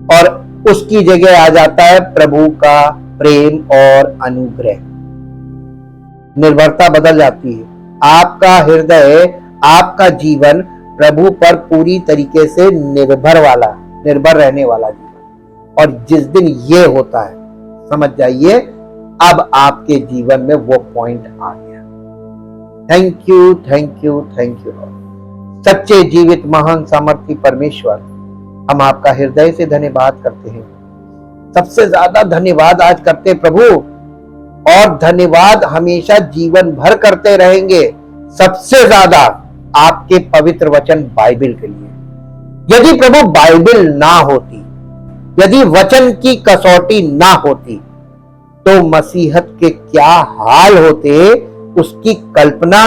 और उसकी जगह आ जाता है प्रभु का प्रेम और अनुग्रह। निर्भरता बदल जाती है। आपका हृदय, आपका जीवन प्रभु पर पूरी तरीके से निर्भर रहने वाला जीवन। और जिस दिन ये होता है, समझ जाइए अब आपके जीवन में वो पॉइंट आ गया। Thank you, thank you, thank you Lord. सच्चे जीवित महान सामर्थी परमेश्वर, हम आपका हृदय से धन्यवाद करते हैं। सबसे ज्यादा धन्यवाद आज करते हैं प्रभु, और धन्यवाद हमेशा जीवन भर करते रहेंगे। सबसे ज्यादा आपके पवित्र वचन बाइबल के लिए। यदि प्रभु बाइबल ना होती, यदि वचन की कसौटी ना होती, तो मसीहत के क्या हाल होते, उसकी कल्पना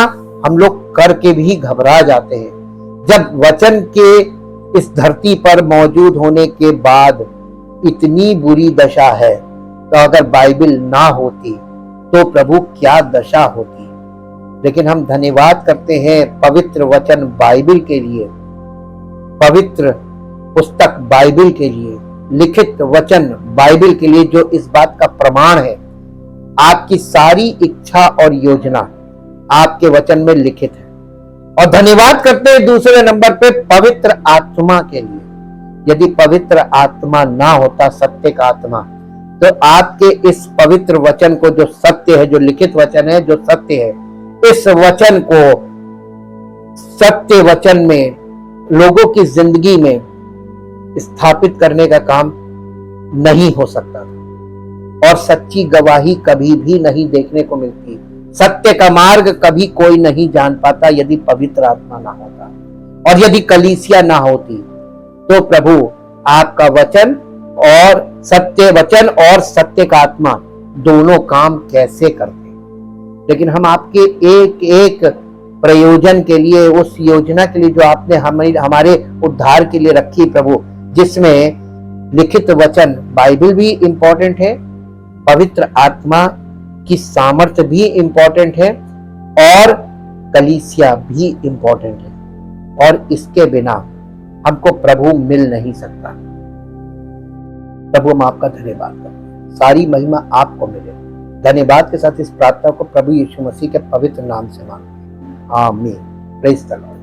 हम लोग करके भी घबरा जाते हैं। जब वचन के इस धरती पर मौजूद होने के बाद इतनी बुरी दशा है, तो अगर बाइबल ना होती तो प्रभु क्या दशा होती। लेकिन हम धन्यवाद करते हैं पवित्र वचन बाइबल के लिए, पवित्र पुस्तक बाइबल के लिए, लिखित वचन बाइबल के लिए, जो इस बात का प्रमाण है आपकी सारी इच्छा और योजना आपके वचन में लिखित है। और धन्यवाद करते हैं दूसरे नंबर पे पवित्र आत्मा के लिए। यदि पवित्र आत्मा ना होता, सत्य का आत्मा, तो आपके इस पवित्र वचन को, जो सत्य है, जो लिखित वचन है, जो सत्य है, इस वचन को सत्य वचन में लोगों की जिंदगी में स्थापित करने का काम नहीं हो सकता। और सच्ची गवाही कभी भी नहीं देखने को मिलती, सत्य का मार्ग कभी कोई नहीं जान पाता यदि पवित्र आत्मा ना होता। और यदि कलीसिया ना होती तो प्रभु आपका वचन और सत्य का आत्मा दोनों काम कैसे करते। लेकिन हम आपके एक एक प्रयोजन के लिए, उस योजना के लिए जो आपने हमारे उद्धार के लिए रखी प्रभु, जिसमें लिखित वचन बाइबल भी इंपॉर्टेंट है, पवित्र आत्मा की सामर्थ्य भी इंपॉर्टेंट है, और कलीसिया भी इंपॉर्टेंट है। और इसके बिना हमको प्रभु मिल नहीं सकता। प्रभु हम आपका धन्यवाद करते हैं, सारी महिमा आपको मिले। धन्यवाद के साथ इस प्रार्थना को प्रभु यीशु मसीह के पवित्र नाम से मांगते हैं, आमीन। Praise the Lord.